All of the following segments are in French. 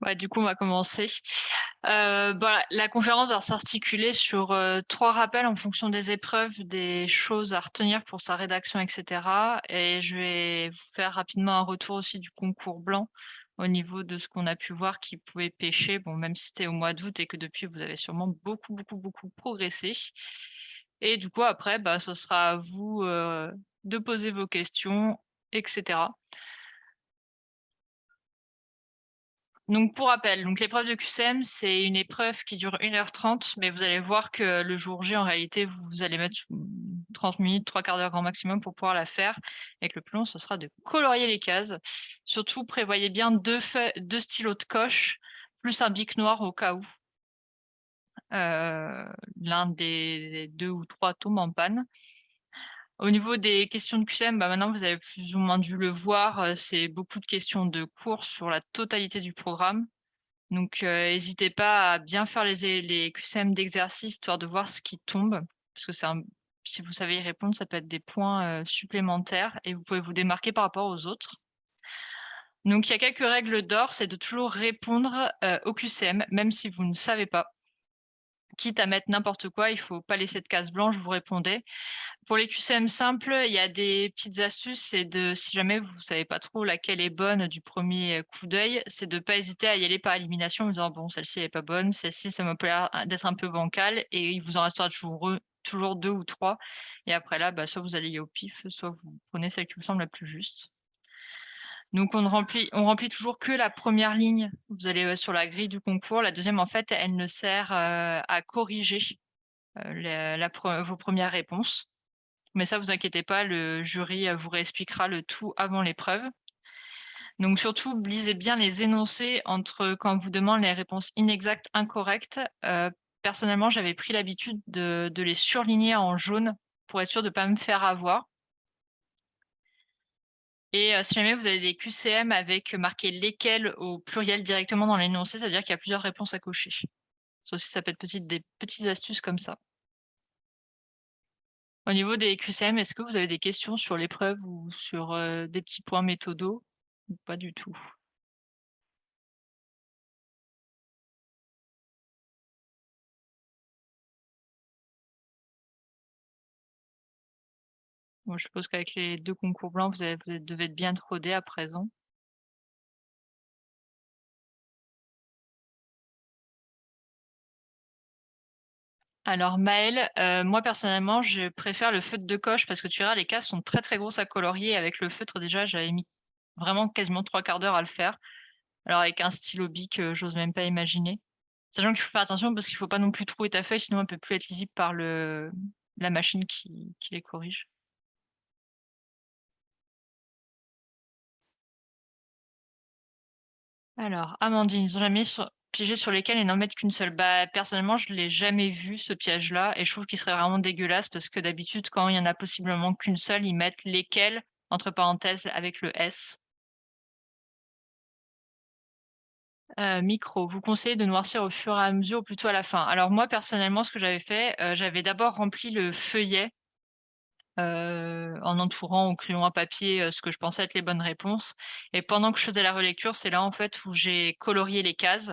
Ouais, du coup, on va commencer. Voilà, la conférence va s'articuler sur, 3 rappels en fonction des épreuves, des choses à retenir pour sa rédaction et cetera, et je vais vous faire rapidement un retour aussi du concours blanc, au niveau de ce qu'on a pu voir qui pouvait pêcher. Bon, même si c'était au mois d'août et que depuis vous avez sûrement beaucoup, beaucoup, beaucoup progressé, et du coup après, bah, ce sera à vous, de poser vos questions et cetera. Donc pour rappel, donc l'épreuve de QCM, c'est une épreuve qui dure 1 h 30, mais vous allez voir que le jour J, en réalité, vous allez mettre 30 minutes, 3/4 d'heure grand maximum pour pouvoir la faire, et que le plus long, ce sera de colorier les cases. Surtout, prévoyez bien 2 stylos de coche, plus un bic noir au cas où, l'un des 2 ou 3 tombe en panne. Au niveau des questions de QCM, bah, maintenant vous avez plus ou moins dû le voir, c'est beaucoup de questions de cours sur la totalité du programme. Donc, hésitez pas à bien faire les QCM d'exercice, histoire de voir ce qui tombe, parce que si vous savez y répondre, ça peut être des points, supplémentaires, et vous pouvez vous démarquer par rapport aux autres. Donc il y a quelques règles d'or, c'est de toujours répondre, au QCM, même si vous ne savez pas. Quitte à mettre n'importe quoi, il faut pas laisser de case blanche, vous répondez. Pour les QCM simples, il y a des petites astuces, c'est de, si jamais vous savez pas trop laquelle est bonne du premier coup d'œil, c'est de pas hésiter à y aller par élimination en disant: «Bon, celle-ci elle est pas bonne, celle-ci ça m'a pas l'air d'être un peu bancal», et il vous en restera toujours 2 ou 3, et après là, bah, soit vous allez au pif, soit vous prenez celle qui vous semble la plus juste. Donc on remplit toujours que la première ligne. Vous allez, sur la grille du concours. La deuxième, en fait, elle ne sert, à corriger, vos premières réponses. Mais ça, vous inquiétez pas, le jury, vous réexpliquera le tout avant l'épreuve. Donc surtout, lisez bien les énoncés entre quand on vous demande les réponses inexactes, incorrectes. Personnellement, j'avais pris l'habitude de les surligner en jaune pour être sûr de ne pas me faire avoir, et si jamais vous avez des QCM avec marqué «lesquels» au pluriel directement dans l'énoncé, ça veut dire qu'il y a plusieurs réponses à cocher. Ça aussi, ça peut être des petites astuces comme ça. Au niveau des QCM, est-ce que vous avez des questions sur l'épreuve ou sur, des petits points méthodaux? Ou pas du tout? Moi, je suppose qu'avec les 2 concours blancs, vous devez être bien rodés à présent. Alors Maëlle, moi personnellement, je préfère le feutre de coche parce que tu verras, les cases sont très, très grosses à colorier. Avec le feutre, déjà, j'avais mis vraiment quasiment 3/4 d'heure à le faire. Alors avec un stylo bic, j'ose même pas imaginer. Sachant qu'il faut faire attention parce qu'il faut pas non plus trouer ta feuille, sinon elle peut plus être lisible par la machine qui les corrige. Alors, Amandine, ils ont jamais piégé sur lesquels et n'en mettent qu'une seule. Bah, personnellement, je l'ai jamais vu ce piège-là, et je trouve qu'il serait vraiment dégueulasse parce que d'habitude, quand il y en a possiblement qu'une seule, ils mettent lesquels entre parenthèses avec le S. Micro, vous conseillez de noircir au fur et à mesure ou plutôt à la fin? Alors moi, personnellement, ce que j'avais fait, j'avais d'abord rempli le feuillet, en entourant au crayon à papier, ce que je pensais être les bonnes réponses, et pendant que je faisais la relecture, c'est là, en fait, où j'ai colorié les cases.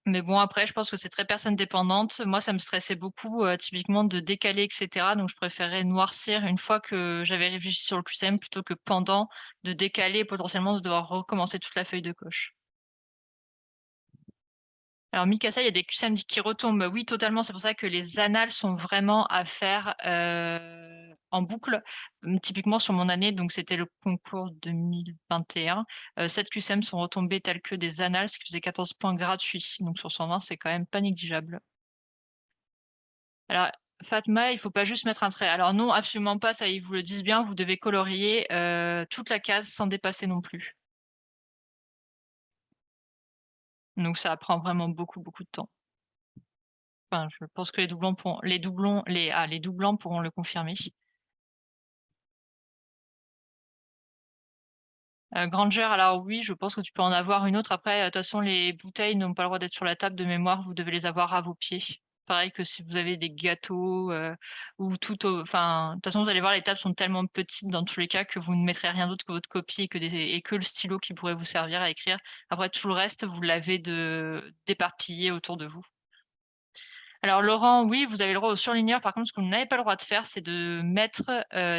Mais bon, après, je pense que c'est très personne dépendante. Moi, ça me stressait beaucoup, typiquement de décaler et cetera, donc je préférais noircir une fois que j'avais réfléchi sur le QCM plutôt que pendant, de décaler et potentiellement de devoir recommencer toute la feuille de coche. Alors Mikasa, il y a des QCM qui retombent, oui, totalement, c'est pour ça que les annales sont vraiment à faire, en boucle. Typiquement sur mon année, donc c'était le concours 2021, 7 QCM sont retombés tels que des annales, ce qui faisait 14 points gratuits, donc sur 120, c'est quand même pas négligeable. Alors, Fatma, il faut pas juste mettre un trait. Alors non, absolument pas, ça ils vous le disent bien, vous devez colorier, toute la case sans dépasser non plus. Donc ça prend vraiment beaucoup, beaucoup de temps. Enfin, je pense que les doublants pourront le confirmer. Granger, alors oui, je pense que tu peux en avoir une autre. Après, de toute façon, les bouteilles n'ont pas le droit d'être sur la table de mémoire, vous devez les avoir à vos pieds. pareil que si vous avez des gâteaux, ou tout au enfin, de toute façon, vous allez voir, les tables sont tellement petites dans tous les cas que vous ne mettrez rien d'autre que votre copie et que le stylo qui pourrait vous servir à écrire. Après tout le reste, vous l'avez d'éparpillé autour de vous. Alors Laurent, oui, vous avez le droit au surligneur. Par contre, ce que vous n'avez pas le droit de faire, c'est de mettre,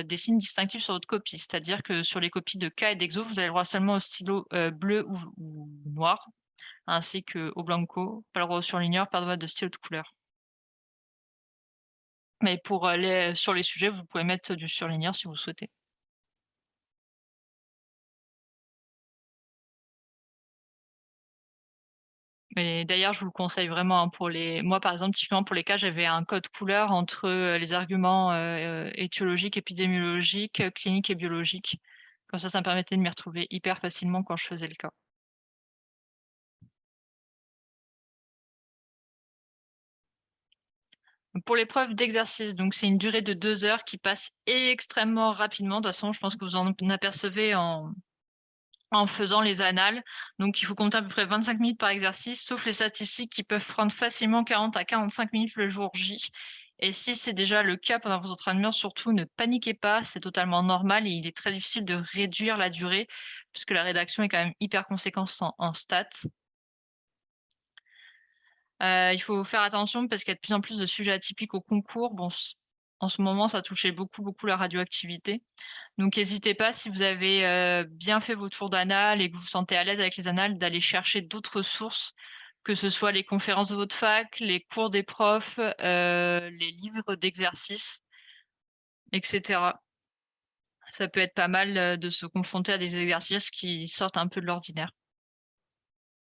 des signes distinctifs sur votre copie. C'est-à-dire que sur les copies de cas et d'exo, vous avez le droit seulement au stylo, bleu ou noir, ainsi qu'au blanco. Pas le droit au surligneur, pas le droit de stylo de couleur. Mais pour, sur les sujets, vous pouvez mettre du surligneur si vous le souhaitez. Et d'ailleurs, je vous le conseille vraiment, hein, pour les moi, par exemple, typiquement pour les cas, j'avais un code couleur entre, les arguments, étiologiques, épidémiologiques, cliniques et biologiques. Comme ça me permettait de m'y retrouver hyper facilement quand je faisais le cas. Pour l'épreuve d'exercice, donc c'est une durée de 2 heures qui passe extrêmement rapidement. De toute façon, je pense que vous en apercevez en faisant les annales. Donc il faut compter à peu près 25 minutes par exercice, sauf les statistiques qui peuvent prendre facilement 40 à 45 minutes le jour J. Et si c'est déjà le cas pendant vos entraînements, surtout ne paniquez pas, c'est totalement normal et il est très difficile de réduire la durée puisque la rédaction est quand même hyper conséquente en stats. Il faut faire attention parce qu'il y a de plus en plus de sujets atypiques au concours. Bon, en ce moment, ça touchait beaucoup, beaucoup la radioactivité. Donc n'hésitez pas, si vous avez, bien fait vos tours d'annales et que vous vous sentez à l'aise avec les annales, d'aller chercher d'autres sources, que ce soit les conférences de votre fac, les cours des profs, les livres d'exercices et cetera. Ça peut être pas mal, de se confronter à des exercices qui sortent un peu de l'ordinaire.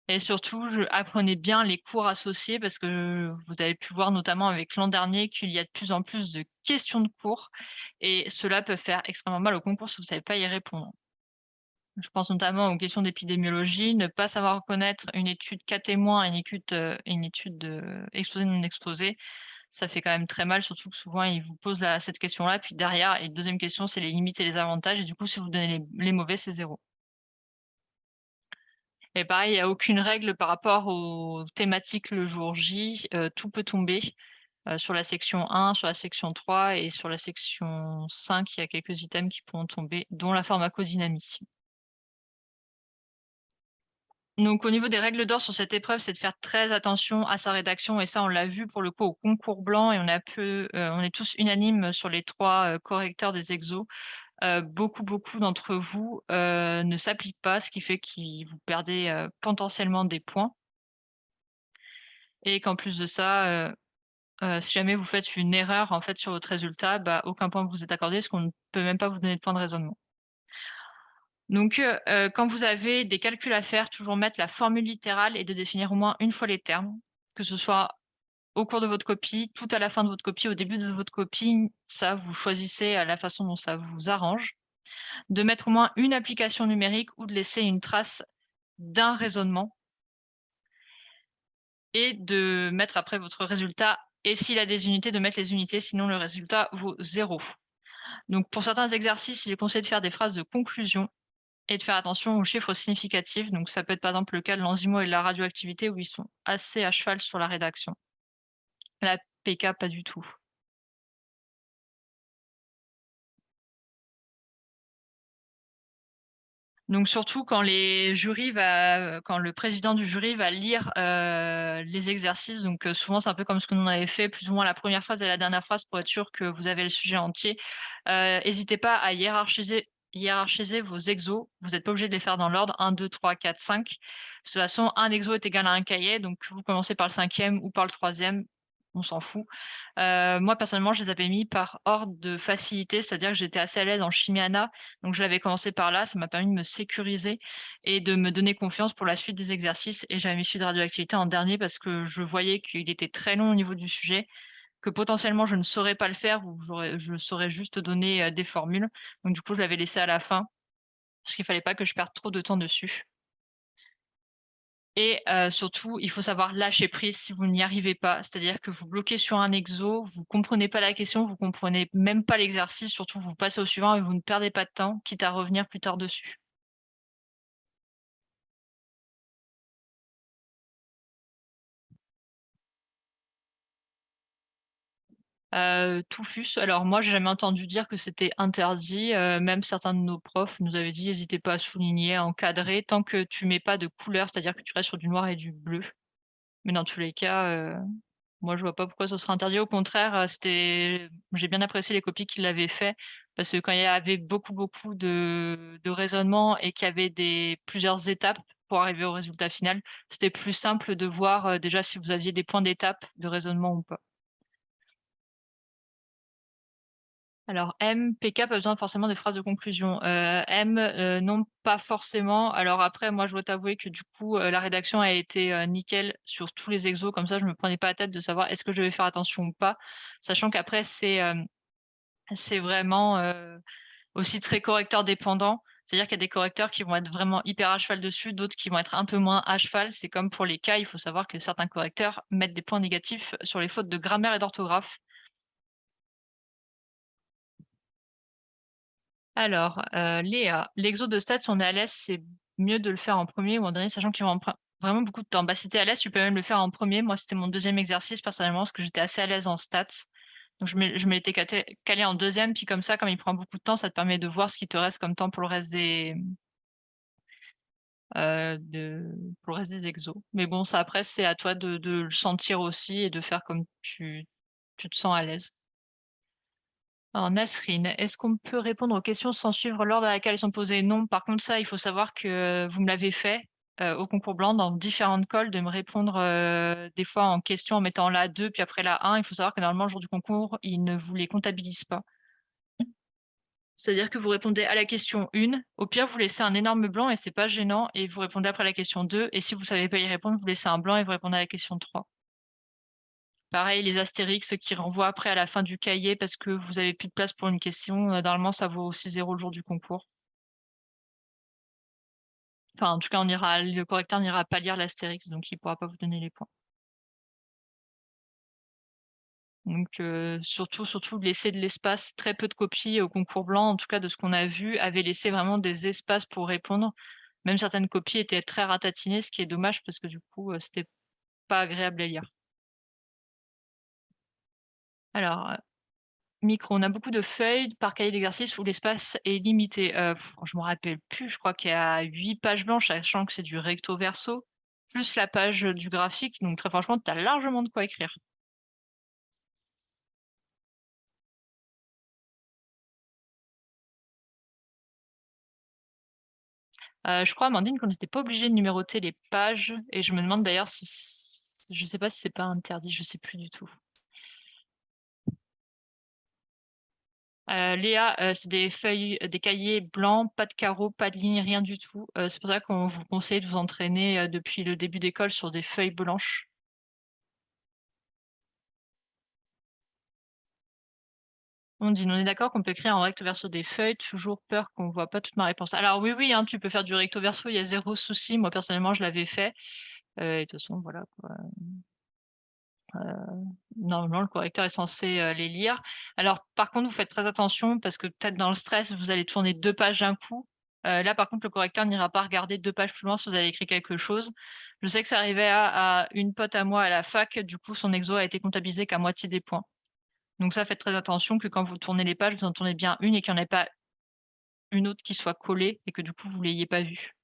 Et surtout, apprenez bien les cours associés parce que vous avez pu voir notamment avec l'an dernier qu'il y a de plus en plus de questions de cours et cela peut faire extrêmement mal au concours si vous ne savez pas y répondre. Je pense notamment aux questions d'épidémiologie, ne pas savoir reconnaître une étude cas témoin et une étude, exposé non exposé, ça fait quand même très mal, surtout que souvent ils vous posent cette question-là, puis derrière et 2e question, c'est les limites et les avantages et du coup, si vous donnez les mauvais, c'est 0. Et pareil, il y a aucune règle par rapport aux thématiques le jour J, tout peut tomber, sur la section 1, sur la section 3 et sur la section 5, il y a quelques items qui pourront tomber, dont la pharmacodynamie. Donc au niveau des règles d'or sur cette épreuve, c'est de faire très attention à sa rédaction et ça, on l'a vu pour le coup au concours blanc et on est tous unanimes sur les 3 correcteurs des exos. Beaucoup d'entre vous, ne s'appliquent pas, ce qui fait que vous perdez, potentiellement des points et qu'en plus de ça, si jamais vous faites une erreur, en fait, sur votre résultat, bah, aucun point ne vous est accordé parce qu'on ne peut même pas vous donner de point de raisonnement. Donc, quand vous avez des calculs à faire, toujours mettre la formule littérale et de définir au moins une fois les termes, que ce soit au cours de votre copie, tout à la fin de votre copie, au début de votre copie, ça vous choisissez à la façon dont ça vous arrange. De mettre au moins une application numérique ou de laisser une trace d'un raisonnement et de mettre après votre résultat et s'il a des unités, de mettre les unités, sinon le résultat vaut 0. Donc pour certains exercices, il est conseillé de faire des phrases de conclusion et de faire attention aux chiffres significatifs. Donc ça peut être par exemple le cas de l'enzymo et de la radioactivité où ils sont assez à cheval sur la rédaction. La PK, pas du tout. Donc surtout quand quand le président du jury va lire, les exercices, donc souvent c'est un peu comme ce que nous on avait fait, plus ou moins la première phrase et la dernière phrase pour être sûr que vous avez le sujet entier. Hésitez pas à hiérarchiser vos exos. Vous êtes pas obligé de les faire dans l'ordre 1, 2, 3, 4, 5. De toute façon, un exo est égal à un cahier, donc vous commencez par le 5e ou par le 3e, on s'en fout. Moi personnellement, je les avais mis par ordre de facilité, c'est-à-dire que j'étais assez à l'aise en chimie ana, donc je l'avais commencé par là, ça m'a permis de me sécuriser et de me donner confiance pour la suite des exercices et j'avais mis celui de radioactivité en dernier parce que je voyais qu'il était très long au niveau du sujet, que potentiellement je ne saurais pas le faire ou je saurais juste donner, des formules. Donc du coup, je l'avais laissé à la fin, parce qu'il fallait pas que je perde trop de temps dessus. Et surtout, il faut savoir lâcher prise si vous n'y arrivez pas. C'est-à-dire que vous bloquez sur un exo, vous comprenez pas la question, vous comprenez même pas l'exercice, surtout vous passez au suivant et vous ne perdez pas de temps, quitte à revenir plus tard dessus. Toufus, alors moi, j'ai jamais entendu dire que c'était interdit, même certains de nos profs nous avaient dit: «Hésitez pas à souligner, à encadrer, tant que tu mets pas de couleur, c'est-à-dire que tu restes sur du noir et du bleu». Mais dans tous les cas, moi, je vois pas pourquoi ce serait interdit. Au contraire, j'ai bien apprécié les copies qu'il avait fait parce que quand il y avait beaucoup, beaucoup de raisonnement et qu'il y avait plusieurs étapes pour arriver au résultat final, c'était plus simple de voir, déjà si vous aviez des points d'étape de raisonnement ou pas. Alors M, PK, pas besoin forcément de phrases de conclusion. M, non, pas forcément. Alors après, moi, je dois t'avouer que du coup, la rédaction a été, nickel sur tous les exos. Comme ça, je me prenais pas la tête de savoir est-ce que je devais faire attention ou pas. Sachant qu'après, c'est vraiment, aussi très correcteur dépendant. C'est-à-dire qu'il y a des correcteurs qui vont être vraiment hyper à cheval dessus, d'autres qui vont être un peu moins à cheval. C'est comme pour les cas, il faut savoir que certains correcteurs mettent des points négatifs sur les fautes de grammaire et d'orthographe. Alors, Léa, l'exo de stats, si on est à l'aise, c'est mieux de le faire en premier ou en dernier, sachant qu'il va vraiment beaucoup de temps. Bah, si tu es à l'aise, tu peux même le faire en premier. Moi, c'était mon deuxième exercice personnellement, parce que j'étais assez à l'aise en stats. Donc je me l'étais calé en deuxième, puis comme ça, comme il prend beaucoup de temps, ça te permet de voir ce qui te reste comme temps pour le reste des exos. Mais bon, ça après, c'est à toi de le sentir aussi et de faire comme tu te sens à l'aise. Alors Nasrine, est-ce qu'on peut répondre aux questions sans suivre l'ordre à laquelle elles sont posées? Non, par contre ça, il faut savoir que vous me l'avez fait, au concours blanc dans différentes cols de me répondre, des fois en question en mettant la 2 puis après la 1. Il faut savoir que normalement le jour du concours, ils ne vous les comptabilisent pas. C'est-à-dire que vous répondez à la question 1, au pire vous laissez un énorme blanc et c'est pas gênant et vous répondez après la question 2 et si vous savez pas y répondre, vous laissez un blanc et vous répondez à la question 3. Pareil, les astérix qui renvoient après à la fin du cahier parce que vous avez plus de place pour une question, normalement ça vaut aussi 0 le jour du concours. Enfin, en tout cas, le correcteur n'ira pas lire l'astérix, donc il pourra pas vous donner les points. Donc surtout laisser de l'espace, très peu de copies au concours blanc, en tout cas de ce qu'on a vu, avaient laissé vraiment des espaces pour répondre. Même certaines copies étaient très ratatinées, ce qui est dommage parce que du coup, c'était pas agréable à lire. Alors, micro, on a beaucoup de feuilles par cahier d'exercice où l'espace est limité. Je me rappelle plus, je crois qu'il y a 8 pages blanches, sachant que c'est du recto verso, plus la page, du graphique, donc très franchement, tu as largement de quoi écrire. Je crois, Amandine, qu'on n'était pas obligé de numéroter les pages et je me demande d'ailleurs si je sais pas si c'est pas interdit, je sais plus du tout. Léa, c'est des feuilles, des cahiers blancs, pas de carreaux, pas de lignes, rien du tout. C'est pour ça qu'on vous conseille de vous entraîner, depuis le début d'école sur des feuilles blanches. On est d'accord qu'on peut écrire en recto verso des feuilles, toujours peur qu'on voit pas toute ma réponse. Alors oui, oui, hein, tu peux faire du recto verso, il y a 0 souci. Moi personnellement, je l'avais fait, et de toute façon, voilà quoi. Normalement, le correcteur est censé, les lire. Alors par contre, vous faites très attention parce que peut-être dans le stress, vous allez tourner 2 pages d'un coup. Là, par contre, le correcteur n'ira pas regarder 2 pages plus loin si vous avez écrit quelque chose. Je sais que ça arrivait à une pote à moi à la fac, du coup, son exo a été comptabilisé qu'à moitié des points. Donc ça, faites très attention que quand vous tournez les pages, vous en tournez bien une et qu'il n'y en ait pas une autre qui soit collée et que du coup, vous l'ayez pas vue.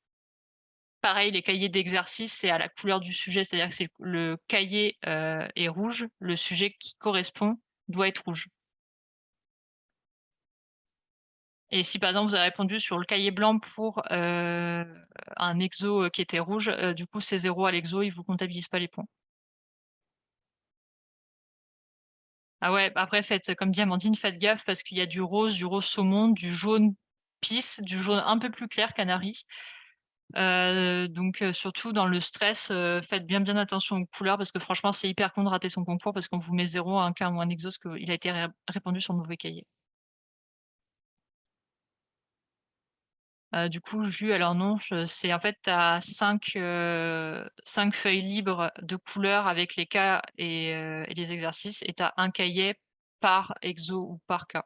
Pareil, les cahiers d'exercice, c'est à la couleur du sujet, c'est-à-dire que c'est le cahier, est rouge, le sujet qui correspond doit être rouge. Et si par exemple vous avez répondu sur le cahier blanc pour, un exo, qui était rouge, du coup c'est 0 à l'exo, il vous comptabilise pas les points. Ah ouais, après faites comme dit Amandine, faites gaffe parce qu'il y a du rose saumon, du jaune pisse, du jaune un peu plus clair canari. Donc surtout dans le stress, faites bien, bien attention aux couleurs parce que franchement, c'est hyper con de rater son concours parce qu'on vous met 0 un cas ou un exo parce qu'il a été répondu sur le mauvais cahier. Du coup, Jus, alors non, c'est en fait tu as 5 feuilles libres de couleurs avec les cas et les exercices et tu as un cahier par exo ou par cas.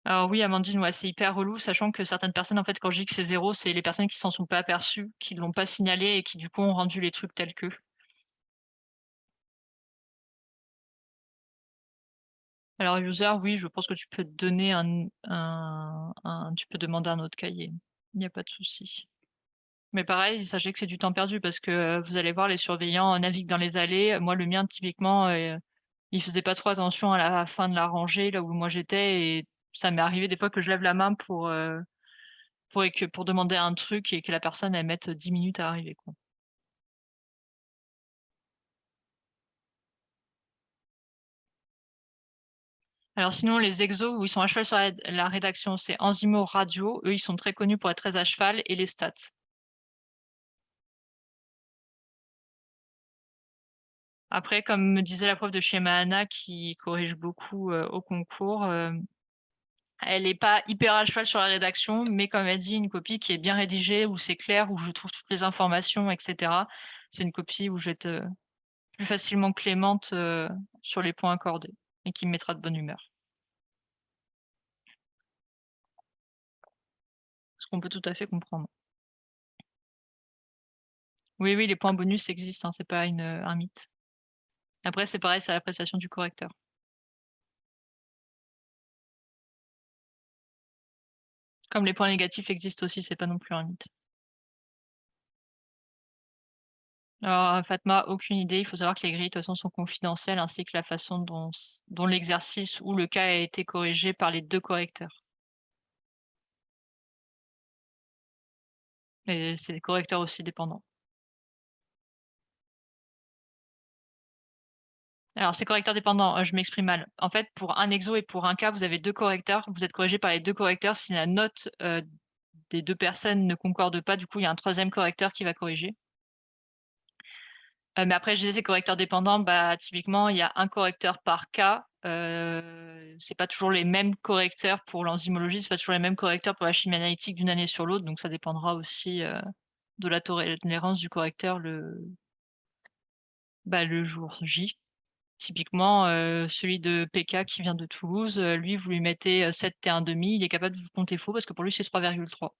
Alors oui, Amandine, ouais, c'est hyper relou, sachant que certaines personnes, en fait, quand je dis que c'est 0, c'est les personnes qui s'en sont pas aperçues, qui l'ont pas signalé et qui, du coup, ont rendu les trucs tels queux. Alors user, oui, je pense que tu peux te donner tu peux demander un autre cahier. Il n'y a pas de souci. Mais pareil, sachez que c'est du temps perdu parce que, vous allez voir les surveillants naviguent dans les allées. Moi, le mien, typiquement, il faisait pas trop attention à la fin de la rangée, là où moi j'étais et ça m'est arrivé des fois que je lève la main pour demander un truc et que la personne, elle mette 10 minutes à arriver, quoi. Alors sinon, les exos où ils sont à cheval sur la rédaction, c'est Enzymo Radio. Eux, ils sont très connus pour être très à cheval et les stats. Après, comme me disait la prof de chez Mahana qui corrige beaucoup, au concours, elle est pas hyper à cheval sur la rédaction, mais comme elle dit, une copie qui est bien rédigée, où c'est clair, où je trouve toutes les informations et cetera. C'est une copie où je vais être, plus facilement clémente, sur les points accordés et qui me mettra de bonne humeur. Ce qu'on peut tout à fait comprendre. Oui, oui, les points bonus existent, hein, c'est pas un mythe. Après, c'est pareil, c'est à l'appréciation du correcteur. Comme les points négatifs existent aussi, c'est pas non plus un mythe. Alors, Fatma, aucune idée. Il faut savoir que les grilles, de toute façon, sont confidentielles, ainsi que la façon dont l'exercice ou le cas a été corrigé par les 2 correcteurs. Et c'est des correcteurs aussi dépendants. Alors, c'est correcteur dépendant, je m'exprime mal. En fait, pour un exo et pour un cas, vous avez 2 correcteurs. Vous êtes corrigé par les 2 correcteurs. Si la note, des 2 personnes ne concorde pas, du coup, il y a un 3e correcteur qui va corriger. Mais après, je disais c'est correcteur dépendant, bah, typiquement, il y a un correcteur par cas. C'est pas toujours les mêmes correcteurs pour l'enzymologie, c'est pas toujours les mêmes correcteurs pour la chimie analytique d'une année sur l'autre, donc ça dépendra aussi, de la tolérance du correcteur le jour J. Typiquement, celui de PK qui vient de Toulouse, lui, vous lui mettez, 7 T 1/2, il est capable de vous compter faux parce que pour lui, c'est 3,3.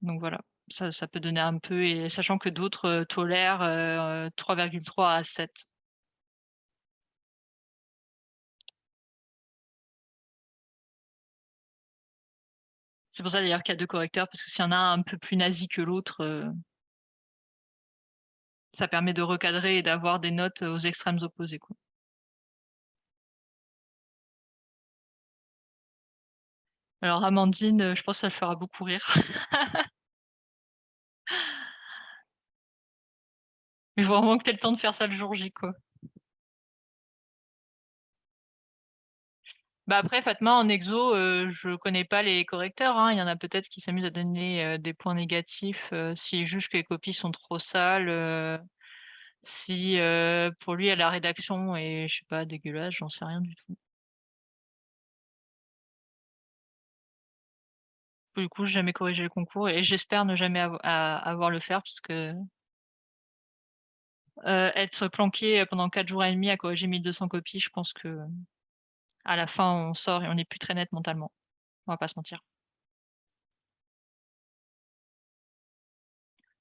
Donc voilà, ça peut donner un peu et sachant que d'autres, tolèrent, 3,3 à 7. C'est pour ça d'ailleurs qu'il y a 2 correcteurs parce que s'il y en a un peu plus nazi que l'autre, ça permet de recadrer et d'avoir des notes, aux extrêmes opposés, quoi. Alors Amandine, je pense que ça le fera beaucoup rire. Mais il faut vraiment que tu aies le temps de faire ça le jour J, quoi. Bah, après Fatma en exo, je connais pas les correcteurs, hein. Il y en a peut-être qui s'amusent à donner, des points négatifs, s'ils jugent que les copies sont trop sales, si, pour lui, à la rédaction est, je sais pas, dégueulasse, j'en sais rien du tout. Du coup, j'ai jamais corrigé le concours et j'espère ne jamais avoir le faire parce que, être planqué, pendant 4 jours et demi à corriger 1 200 copies, je pense que à la fin, on sort et on est plus très net mentalement. On va pas se mentir.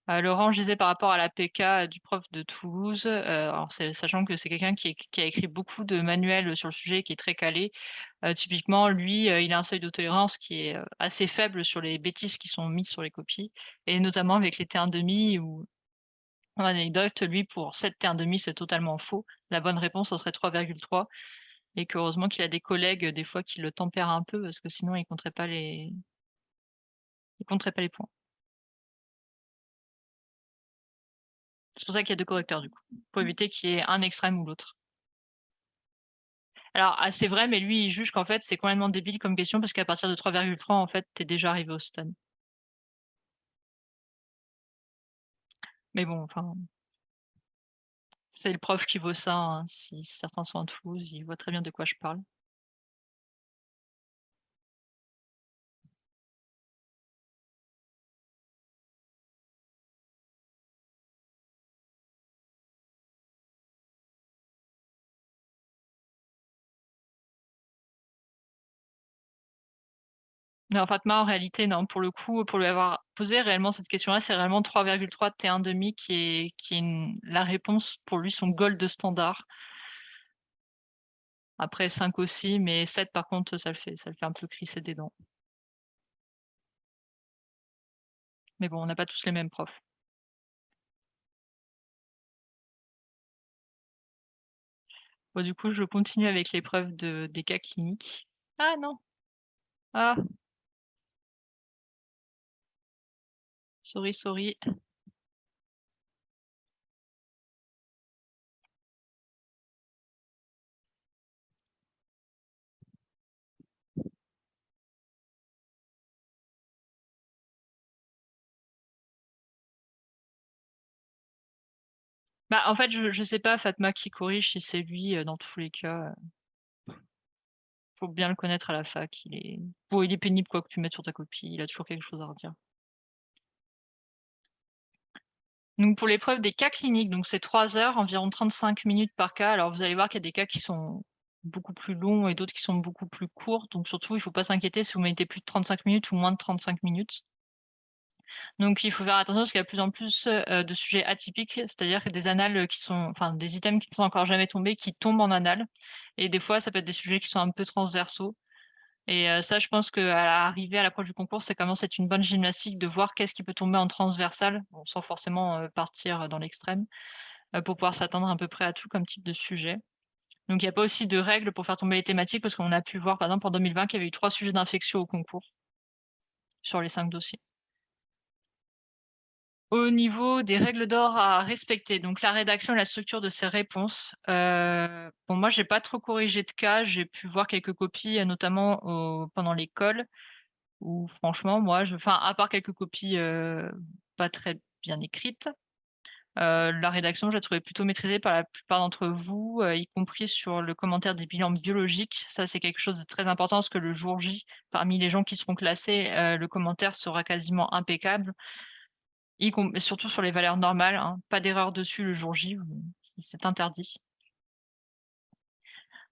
Laurent, je disais par rapport à la PK du prof de Toulouse, alors sachant que c'est quelqu'un qui a écrit beaucoup de manuels sur le sujet, qui est très calé. Typiquement, lui, il a un seuil de tolérance qui est, assez faible sur les bêtises qui sont mises sur les copies et notamment avec les T1/2 où en anecdote, lui, pour 7 T1/2, c'est totalement faux. La bonne réponse, ça serait 3,3 et qu'heureusement qu'il a des collègues, des fois, qui le tempèrent un peu parce que sinon il compterait pas les points. C'est pour ça qu'il y a 2 correcteurs, du coup, pour éviter qu'il y ait un extrême ou l'autre. Alors, c'est vrai, mais lui, il juge qu'en fait, c'est complètement débile comme question parce qu'à partir de 3,3, en fait, tu es déjà arrivé au stade. Mais bon, enfin, c'est le prof qui vaut ça, hein. Si certains sont à Toulouse, ils voient très bien de quoi je parle. Non, Fatma, en réalité, non, pour le coup, pour lui avoir posé réellement cette question-là, c'est réellement 3,3 T1,5 qui est la réponse pour lui, son gold standard. Après 5 aussi, mais 7 par contre, ça le fait un peu crisser des dents. Mais bon, on n'a pas tous les mêmes profs. Bon, du coup, je continue avec l'épreuve des cas cliniques. Ah non! Ah! Sorry, sorry. Bah, en fait, je sais pas Fatma qui corrige, si c'est lui, dans tous les cas, faut bien le connaître à la fac. Il est pénible quoi que tu mettes sur ta copie, il a toujours quelque chose à redire. Donc pour l'épreuve des cas cliniques, donc c'est 3 heures, environ 35 minutes par cas. Alors vous allez voir qu'il y a des cas qui sont beaucoup plus longs et d'autres qui sont beaucoup plus courts. Donc surtout, il faut pas s'inquiéter si vous mettez plus de 35 minutes ou moins de 35 minutes. Donc il faut faire attention parce qu'il y a de plus en plus, de sujets atypiques, c'est-à-dire que des annales, qui sont enfin des items qui ne sont encore jamais tombés, qui tombent en annales et des fois ça peut être des sujets qui sont un peu transversaux et ça je pense qu'à l'arrivée, à l'approche du concours, ça commence à être une bonne gymnastique de voir qu'est-ce qui peut tomber en transversal, bon sans forcément, partir dans l'extrême, pour pouvoir s'attendre à peu près à tout comme type de sujet. Donc il y a pas aussi de règles pour faire tomber les thématiques parce qu'on a pu voir par exemple en 2020 qu'il y avait eu 3 sujets d'infection au concours, sur les 5 dossiers. Au niveau des règles d'or à respecter, donc la rédaction et la structure de ces réponses, bon moi j'ai pas trop corrigé de cas, j'ai pu voir quelques copies, notamment pendant l'école où franchement moi enfin à part quelques copies, pas très bien écrites, la rédaction je la trouvais plutôt maîtrisée par la plupart d'entre vous, y compris sur le commentaire des bilans biologiques. Ça c'est quelque chose de très important parce que le jour J, parmi les gens qui seront classés, le commentaire sera quasiment impeccable. Surtout sur les valeurs normales, hein, pas d'erreur dessus le jour J, c'est interdit.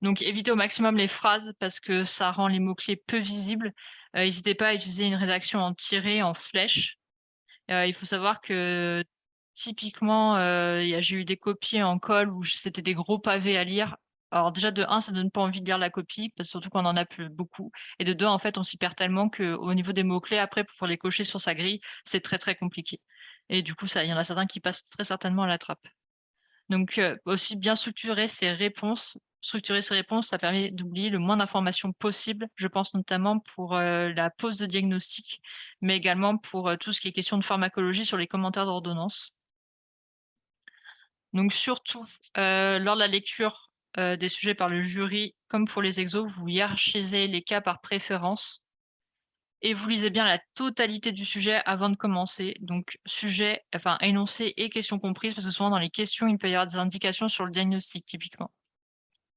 Donc évitez au maximum les phrases parce que ça rend les mots-clés peu visibles. Hésitez pas à utiliser une rédaction en tiret, en flèche. Il faut savoir que typiquement, j'ai eu des copies en colle où c'était des gros pavés à lire. Alors déjà de 1, ça donne pas envie de lire la copie, parce surtout qu'on en a plus beaucoup et de 2, en fait, on s'y perd tellement qu'au niveau des mots-clés après pour les cocher sur sa grille, c'est très, très compliqué et du coup, il y en a certains qui passent très certainement à la trappe. Donc aussi bien structurer ses réponses. Structurer ses réponses, ça permet d'oublier le moins d'informations possible. Je pense notamment pour, la pose de diagnostic, mais également pour, tout ce qui est question de pharmacologie sur les commentaires d'ordonnance. Donc surtout, lors de la lecture, des sujets par le jury, comme pour les exos, vous hiérarchisez les cas par préférence et vous lisez bien la totalité du sujet avant de commencer. Donc sujet, enfin énoncé et questions comprises, parce que souvent dans les questions, il peut y avoir des indications sur le diagnostic typiquement.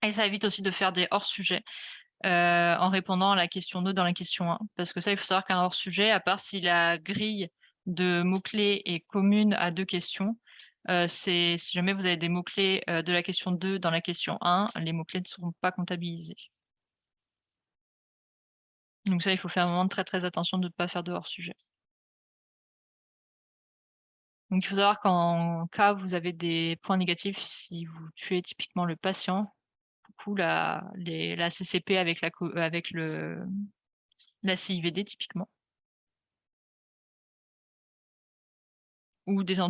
Et ça évite aussi de faire des hors-sujets, en répondant à la question 2 dans la question 1. Parce que ça, il faut savoir qu'un hors-sujet, à part si la grille de mots-clés est commune à 2 questions, c'est si jamais vous avez des mots-clés, de la question 2 dans la question 1, les mots-clés ne seront pas comptabilisés. Donc ça, il faut faire vraiment très, très attention de ne pas faire de hors-sujet. Donc il faut savoir qu'en cas où vous avez des points négatifs, si vous tuez typiquement le patient, du coup la CCP avec la CIVD typiquement ou des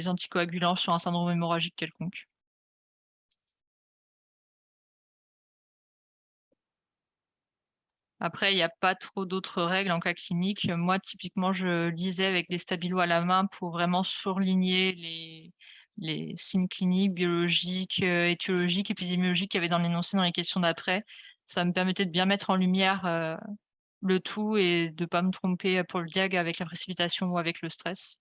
anticoagulants sur un syndrome hémorragique quelconque. Après, il y a pas trop d'autres règles en cas clinique. Moi, typiquement, je lisais avec des stabilos à la main pour vraiment surligner les signes cliniques, biologiques, étiologiques, épidémiologiques qu'il y avait dans l'énoncé dans les questions d'après. Ça me permettait de bien mettre en lumière, le tout et de pas me tromper, pour le diag avec la précipitation ou avec le stress.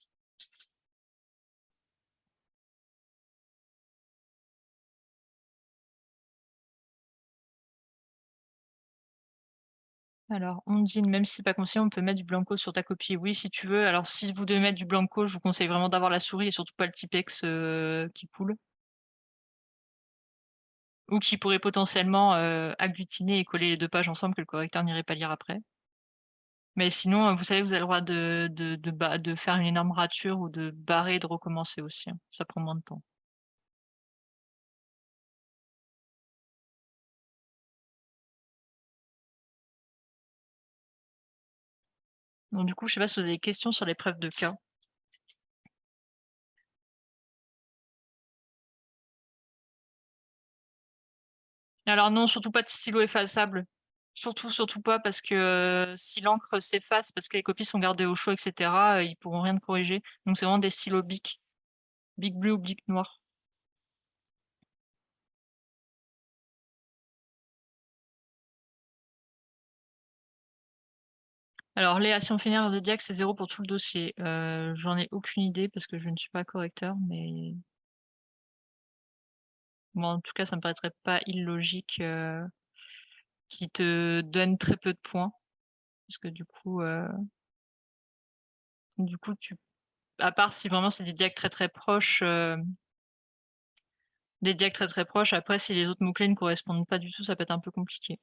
Alors, on dit même si c'est pas conseillé, on peut mettre du blanco sur ta copie. Oui, si tu veux. Alors, si vous devez mettre du blanco, je vous conseille vraiment d'avoir la souris et surtout pas le Tipex, qui coule ou qui pourrait potentiellement, agglutiner et coller les 2 pages ensemble que le correcteur n'irait pas lire après. Mais sinon, vous savez, vous avez le droit de faire une énorme rature ou de barrer et de recommencer aussi, hein. Ça prend moins de temps. Donc du coup, je sais pas si vous avez des questions sur l'épreuve de cas? Alors non, surtout pas de stylo effaçable. Surtout, surtout pas parce que, si l'encre s'efface parce que les copies sont gardées au chaud et cetera, ils pourront rien te corriger. Donc c'est vraiment des stylos Bic, Bic bleu ou Bic noir. Alors l'élévation finale de Diac, c'est 0 pour tout le dossier. J'en ai aucune idée parce que je ne suis pas correcteur, mais bon, en tout cas, ça me paraîtrait pas illogique, qu'ils te donnent très peu de points parce que du coup tu à part si vraiment c'est des diacs très, très proches, des diacs très, très proches, après si les autres mots-clés ne correspondent pas du tout, ça peut être un peu compliqué.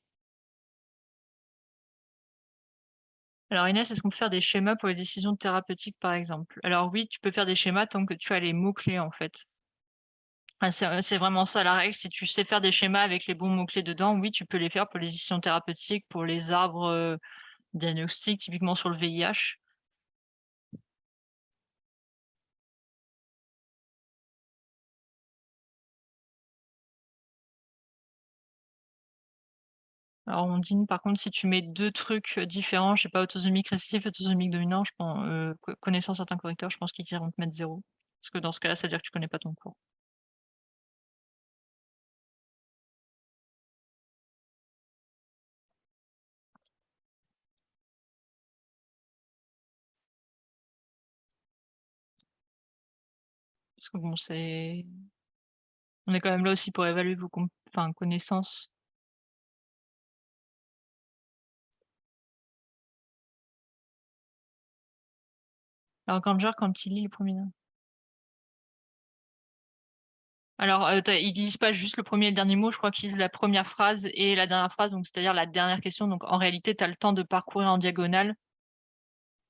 Alors Inès, est-ce qu'on peut faire des schémas pour les décisions thérapeutiques, par exemple? Alors oui, tu peux faire des schémas tant que tu as les mots-clés, en fait. C'est vraiment ça la règle. Si tu sais faire des schémas avec les bons mots-clés dedans, oui, tu peux les faire pour les décisions thérapeutiques, pour les arbres, diagnostiques, typiquement sur le VIH. Alors Ondine, par contre, si tu mets 2 trucs, différents, je sais pas, autosomique récessif, autosomique dominant, je pen connaissant certains correcteurs, je pense qu'ils iront te mettre 0. Parce que dans ce cas-là, ça veut dire que tu connais pas ton cours. Parce que bon, on est quand même là aussi pour évaluer vos connaissances. Alors quand il lit le premier. Alors, ils lisent pas juste le premier et le dernier mot, je crois qu'ils lisent la première phrase et la dernière phrase, donc c'est-à-dire la dernière question. Donc en réalité, tu as le temps de parcourir en diagonale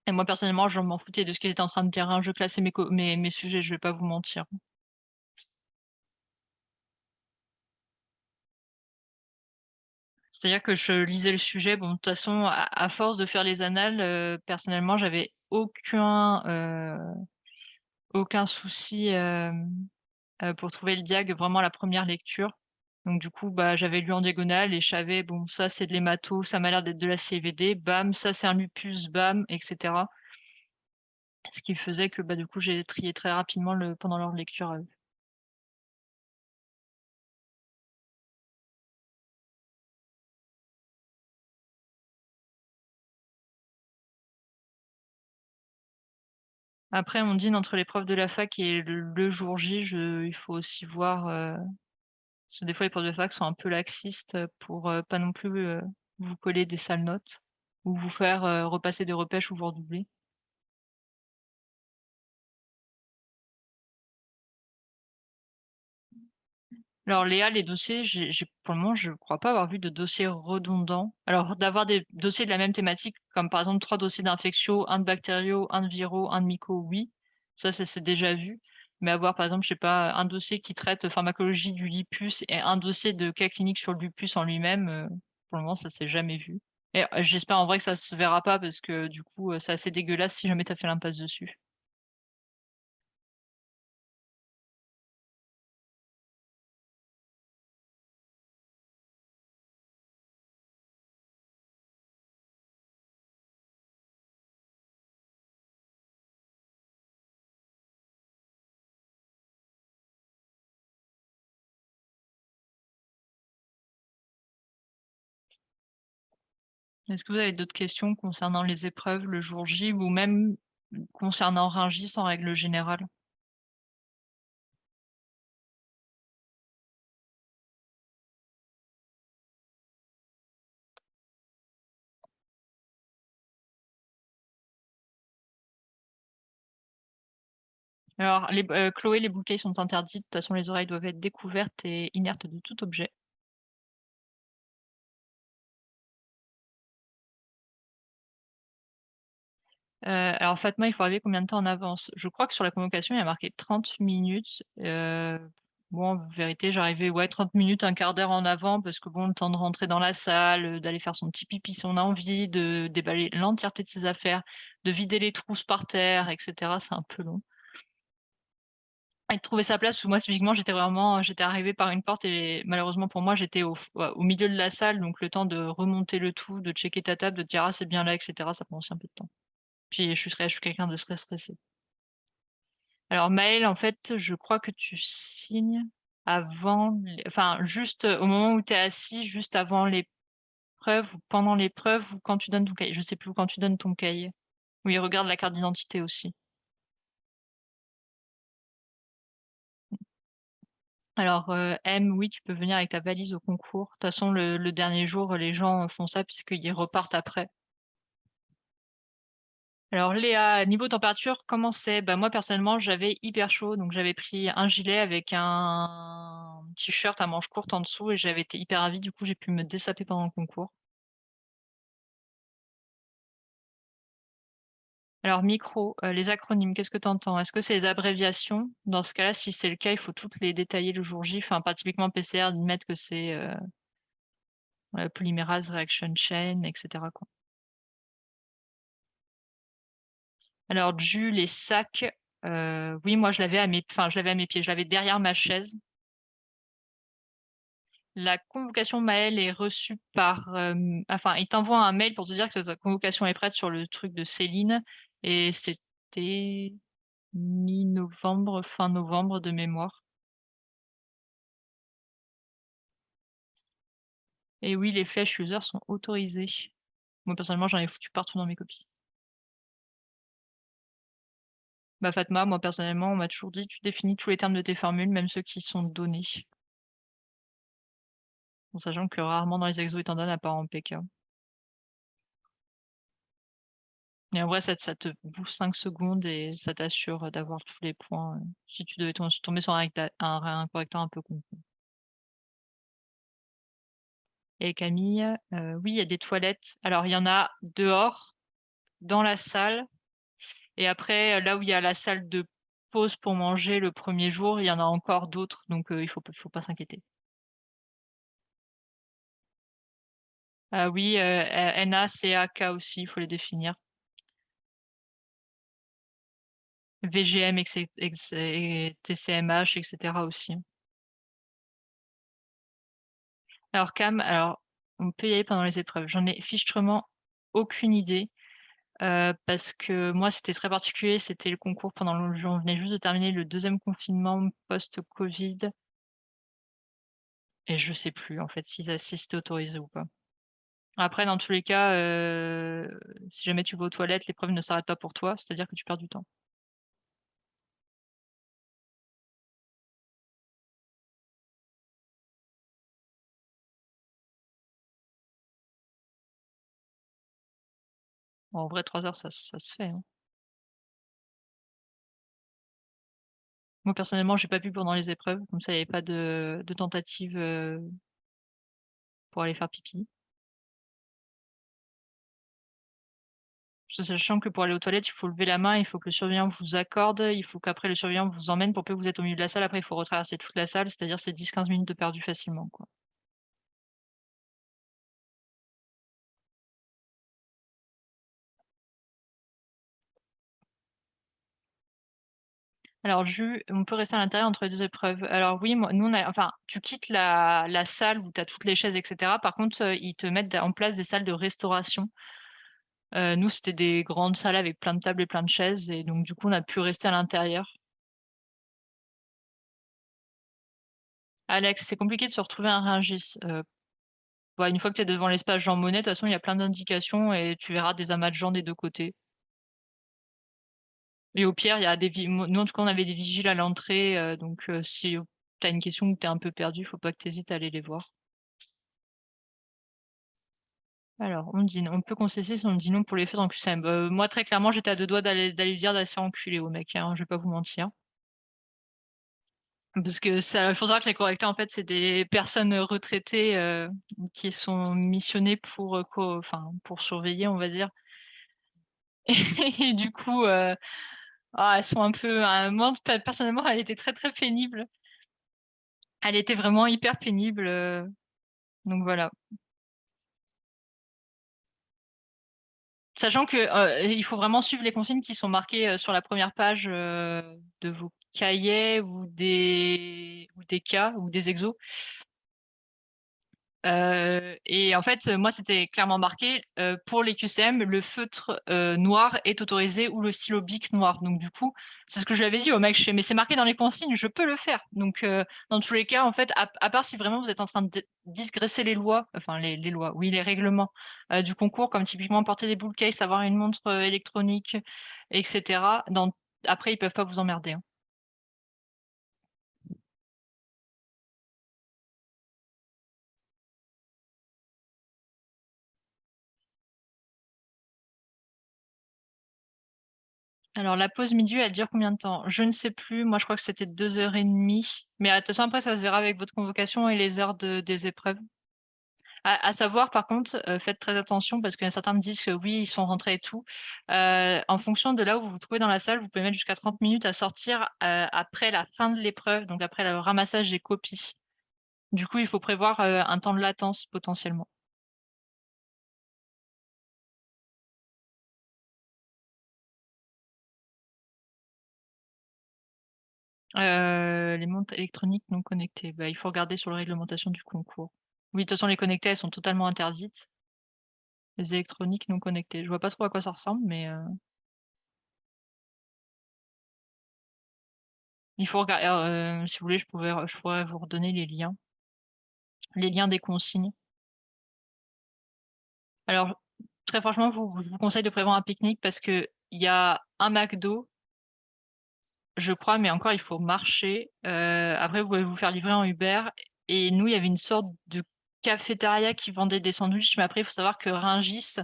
et moi personnellement, je m'en foutais de ce qu'ils étaient en train de dire, hein. Je classais mes sujets, je vais pas vous mentir. C'est-à-dire que je lisais le sujet, bon, de toute façon, à force de faire les annales, personnellement, j'avais aucun souci, pour trouver le diag vraiment à la première lecture. Donc du coup, bah, j'avais lu en diagonale et je savais, bon, ça c'est de l'hémato, ça m'a l'air d'être de la CVD, bam, ça c'est un lupus, bam, et cetera. Ce qui faisait que, bah, du coup, j'ai trié très rapidement pendant leur lecture à eux. Après, on dit entre l'épreuve de la fac et le jour J, il faut aussi voir, parce que des fois les profs de fac sont un peu laxistes, pour, pas non plus, vous coller des sales notes ou vous faire, repasser des repêches ou vous redoubler. Alors Léa, les dossiers, pour le moment, je crois pas avoir vu de dossiers redondants. Alors d'avoir des dossiers de la même thématique, comme par exemple 3 dossiers d'infectio, un de bactériaux, un de viraux, un de myco, oui, ça c'est déjà vu. Mais avoir par exemple, je sais pas, un dossier qui traite pharmacologie du lupus et un dossier de cas clinique sur le lupus en lui-même, pour le moment, ça s'est jamais vu. Et j'espère en vrai que ça se verra pas parce que du coup, c'est assez dégueulasse si jamais tu as fait l'impasse dessus. Est-ce que vous avez d'autres questions concernant les épreuves le jour J ou même concernant Rungis en règle générale? Alors, Chloé, les bouquets sont interdits. De toute façon, les oreilles doivent être découvertes et inertes de tout objet. Alors Fatma, il faut arriver combien de temps en avance? Je crois que sur la convocation, il y a marqué 30 minutes. Bon, en vérité, j'arrivais, ouais, 30 minutes, un quart d'heure en avant parce que bon, le temps de rentrer dans la salle, d'aller faire son petit pipi si on a envie, de déballer l'entièreté de ses affaires, de vider les trousses par terre, et cetera, c'est un peu long. Et de trouver sa place, parce que moi, typiquement, j'étais arrivée par une porte et malheureusement pour moi, j'étais au milieu de la salle, donc le temps de remonter le tout, de checker ta table, de te dire: «Ah, c'est bien là», et cetera, ça prend aussi un peu de temps. Puis je suis quelqu'un de très stressé. Alors mail, en fait, je crois que tu signes avant les enfin, juste, au moment où tu es assis, juste avant l'épreuve ou pendant l'épreuve ou quand tu donnes ton cahier. Je sais plus, quand tu donnes ton cahier. Oui, regarde la carte d'identité aussi. Alors, M, oui, tu peux venir avec ta valise au concours. De toute façon, le dernier jour, les gens font ça puisqu'ils repartent après. Alors Léa, niveau température, comment c'est? Bah, moi personnellement, j'avais hyper chaud, donc j'avais pris un gilet avec un t-shirt à manches courtes en dessous et j'avais été hyper ravie, du coup j'ai pu me dessaper pendant le concours. Alors micro, les acronymes, qu'est-ce que tu entends? Est-ce que c'est les abréviations? Dans ce cas-là, si c'est le cas, il faut toutes les détailler le jour J, enfin pas typiquement PCR, mettre que c'est, Polymerase Reaction Chain, et cetera, quoi. Alors JU, les sacs, oui, moi je l'avais à mes pieds, je l'avais derrière ma chaise. La convocation mail est reçue par, enfin, il t'envoie un mail pour te dire que ta convocation est prête sur le truc de Céline et c'était mi-novembre, fin novembre de mémoire. Et oui, les flèches user sont autorisées. Moi, personnellement, j'en ai foutu partout dans mes copies. Bah, Fatma, moi, personnellement, on m'a toujours dit: «Tu définis tous les termes de tes formules, même ceux qui sont donnés». En sachant que rarement dans les exos, ils t'en donnent à part en PK. Et en vrai, ça te bouffe 5 secondes et ça t'assure d'avoir tous les points, si tu devais tomber sur un correcteur un peu con. Et Camille, oui, il y a des toilettes. Alors il y en a dehors, dans la salle et après, là où il y a la salle de pause pour manger le premier jour, il y en a encore d'autres, donc il faut pas s'inquiéter. Ah oui, NA, CA, K aussi, il faut les définir. VGM et TCMH, et cetera aussi. Alors Cam, alors on peut y aller pendant les épreuves. J'en ai fichtrement aucune idée, parce que moi, c'était très particulier, c'était le concours pendant le on venait juste de terminer le deuxième confinement post-covid et je sais plus en fait si c'était autorisé ou pas. Après dans tous les cas, si jamais tu vas aux toilettes, l'épreuve ne s'arrête pas pour toi, c'est-à-dire que tu perds du temps. Bon, en vrai 3 heures ça se fait, hein. Moi personnellement, j'ai pas pu pendant les épreuves, comme ça il y avait pas de tentative, pour aller faire pipi. Sachant que pour aller aux toilettes, il faut lever la main, il faut que le surveillant vous accorde, il faut qu'après le surveillant vous emmène pour peu que vous êtes au milieu de la salle. Après, il faut retraverser toute la salle, c'est-à-dire c'est 10-15 minutes de perdu facilement, quoi. Alors on peut rester à l'intérieur entre les 2 épreuves. Alors oui, moi nous on a enfin, tu quittes la salle où tu as toutes les chaises et cetera. Par contre, ils te mettent en place des salles de restauration. Nous, c'était des grandes salles avec plein de tables et plein de chaises et donc du coup, on a pu rester à l'intérieur. Alex, c'est compliqué de se retrouver un Rungis. Bah, une fois que tu es devant l'espace Jean Monnet, de toute façon, il y a plein d'indications et tu verras des amas de gens des 2 côtés. Et au pire, il y a des vi nous, en tout cas, on avait des vigiles à l'entrée, donc si tu as une question ou que tu es un peu perdu, faut pas que tu hésites à aller les voir. Alors, on peut concesser si on dit non pour les feux dans le QCM. Moi, très clairement, j'étais à 2 doigts d'aller lui dire d'aller se faire enculer au mec, hein, je vais pas vous mentir. Parce que ça faut savoir que les correcteurs, en fait, c'est des personnes, retraitées, qui sont missionnées pour, enfin, pour surveiller, on va dire. Et du coup, elles sont un peu, moi, personnellement, elle était très, très pénible. Elle était vraiment hyper pénible, donc voilà. Sachant que, il faut vraiment suivre les consignes qui sont marquées, sur la première page, de vos cahiers ou des cas ou des exos. Et en fait, moi, c'était clairement marqué, pour les QCM, le feutre, noir est autorisé ou le stylo bic noir. Donc du coup, c'est ce que je lui avais dit au mec, je fais: «Mais c'est marqué dans les consignes, je peux le faire». Donc dans tous les cas, en fait, à part si vraiment vous êtes en train de digresser les lois, enfin les lois, oui, les règlements, du concours, comme typiquement porter des bull case, avoir une montre, électronique et cetera, après ils peuvent pas vous emmerder, hein. Alors la pause midi, elle dure combien de temps? Je ne sais plus, moi je crois que c'était 2 heures et demie, mais attention après ça se verra avec votre convocation et les heures des épreuves. À savoir par contre, faites très attention parce que certains me disent que oui, ils sont rentrés et tout. En fonction de là où vous vous trouvez dans la salle, vous pouvez mettre jusqu'à 30 minutes à sortir, après la fin de l'épreuve, donc après le ramassage des copies. Du coup, il faut prévoir, un temps de latence potentiellement. Les montres électroniques non connectées, bah, il faut regarder sur la réglementation du concours. Oui, de toute façon les connectées, elles sont totalement interdites. Les électroniques non connectées. Je vois pas trop à quoi ça ressemble, mais il faut regarder. Si vous voulez, je pourrais vous redonner les liens des consignes. Alors, très franchement, je vous conseille de prévoir un pique-nique parce qu'il y a un McDo, je crois, mais encore il faut marcher. Après vous pouvez vous faire livrer en Uber et nous, il y avait une sorte de cafétéria qui vendait des sandwichs, mais après il faut savoir que Rungis.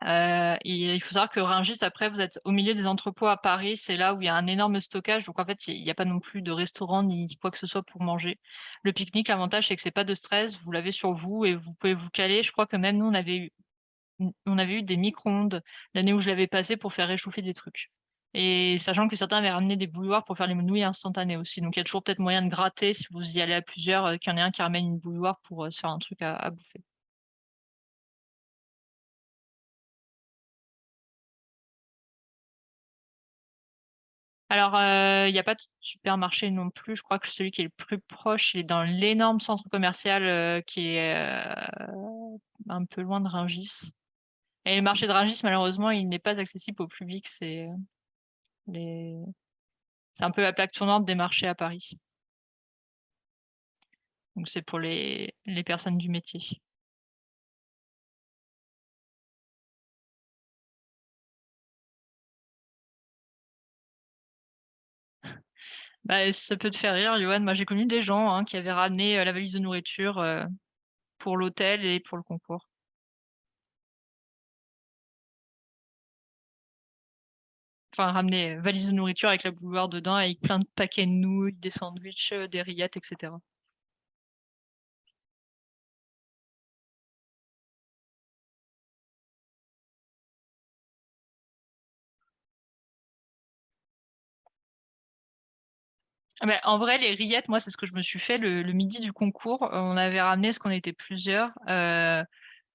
Et il faut savoir que Rungis, après, vous êtes au milieu des entrepôts à Paris, c'est là où il y a un énorme stockage, donc en fait, il y a pas non plus de restaurant ni quoi que ce soit pour manger. Le pique-nique, l'avantage, c'est que c'est pas de stress, vous l'avez sur vous et vous pouvez vous caler. Je crois que même nous, on avait eu des micro-ondes l'année où je l'avais passé pour faire réchauffer des trucs. Et sachant que certains avaient ramené des bouilloires pour faire les nouilles instantanées aussi, donc il y a toujours peut-être moyen de gratter si vous y allez à plusieurs, qu'il y en ait un qui ramène une bouilloire pour, se faire un truc à bouffer. Alors, il y a pas de supermarché non plus. Je crois que celui qui est le plus proche, il est dans l'énorme centre commercial, qui est, un peu loin de Rungis. Et le marché de Rungis, malheureusement, il n'est pas accessible au public. Les c'est un peu la plaque tournante des marchés à Paris. Donc c'est pour les personnes du métier. Bah, ça peut te faire rire, Yoann. Moi, j'ai connu des gens, hein, qui avaient ramené, la valise de nourriture, pour l'hôtel et pour le concours. Enfin, ramener, valise de nourriture avec la bouilloire dedans, avec plein de paquets de nouilles, des sandwichs, des rillettes et cetera. Ah bah, en vrai, les rillettes, moi, c'est ce que je me suis fait le midi du concours. On avait ramené, parce qu'on était plusieurs,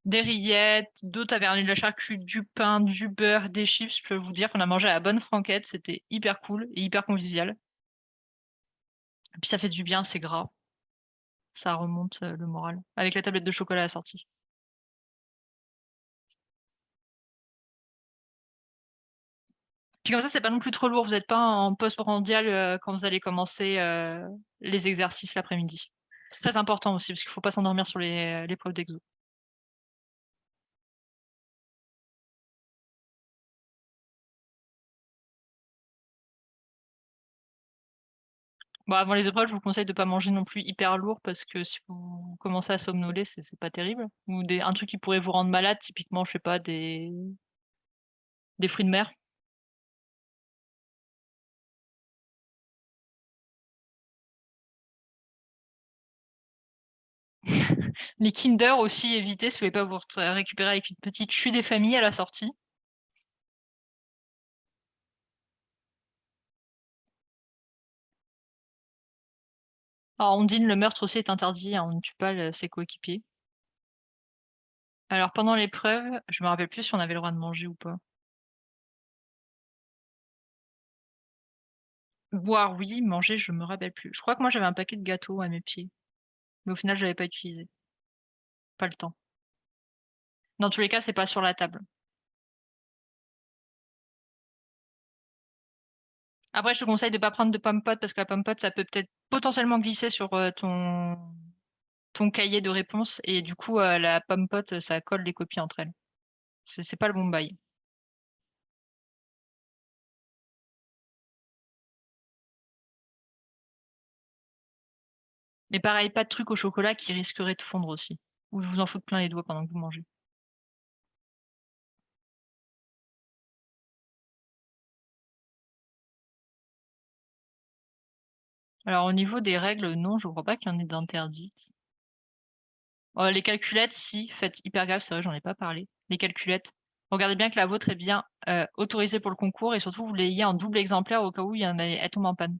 des rillettes, d'autres avaient ramené de la charcuterie, du pain, du beurre, des chips. Je peux vous dire qu'on a mangé à la bonne franquette, c'était hyper cool et hyper convivial. Et puis ça fait du bien, c'est gras, ça remonte, le moral, avec la tablette de chocolat assortie. Puis comme ça, c'est pas non plus trop lourd, vous êtes pas en post-prandial, quand vous allez commencer, les exercices l'après-midi. C'est très important aussi parce qu'il faut pas s'endormir sur l'épreuve d'exo. Bon, avant les épreuves, je vous conseille de pas manger non plus hyper lourd parce que si vous commencez à somnoler, c'est pas terrible. Ou un truc qui pourrait vous rendre malade, typiquement, je sais pas, des fruits de mer. Les Kinder aussi, évitez si vous voulez pas vous récupérer avec une petite chute des familles à la sortie. Alors, Ondine, le meurtre aussi est interdit, hein, on ne tue pas ses coéquipiers. Alors, pendant l'épreuve, je me rappelle plus si on avait le droit de manger ou pas. Boire, oui, manger, je me rappelle plus. Je crois que moi, j'avais un paquet de gâteaux à mes pieds, mais au final, je l'avais pas utilisé. Pas le temps. Dans tous les cas, c'est pas sur la table. Après, je te conseille de pas prendre de pomme pote parce que la pomme pote, ça peut peut-être potentiellement glisser sur ton cahier de réponse et du coup, la pomme pote, ça colle les copies entre elles. C'est pas le bon bail. Et pareil, pas de trucs au chocolat qui risqueraient de fondre aussi. Ou de vous en foutre plein les doigts pendant que vous mangez. Alors, au niveau des règles, non, je crois pas qu'il y en ait d'interdites. Les calculettes, si, faites hyper gaffe, c'est vrai, j'en ai pas parlé. Les calculettes, regardez bien que la vôtre est bien autorisée pour le concours et surtout vous l'ayez en double exemplaire au cas où elle tombe en panne.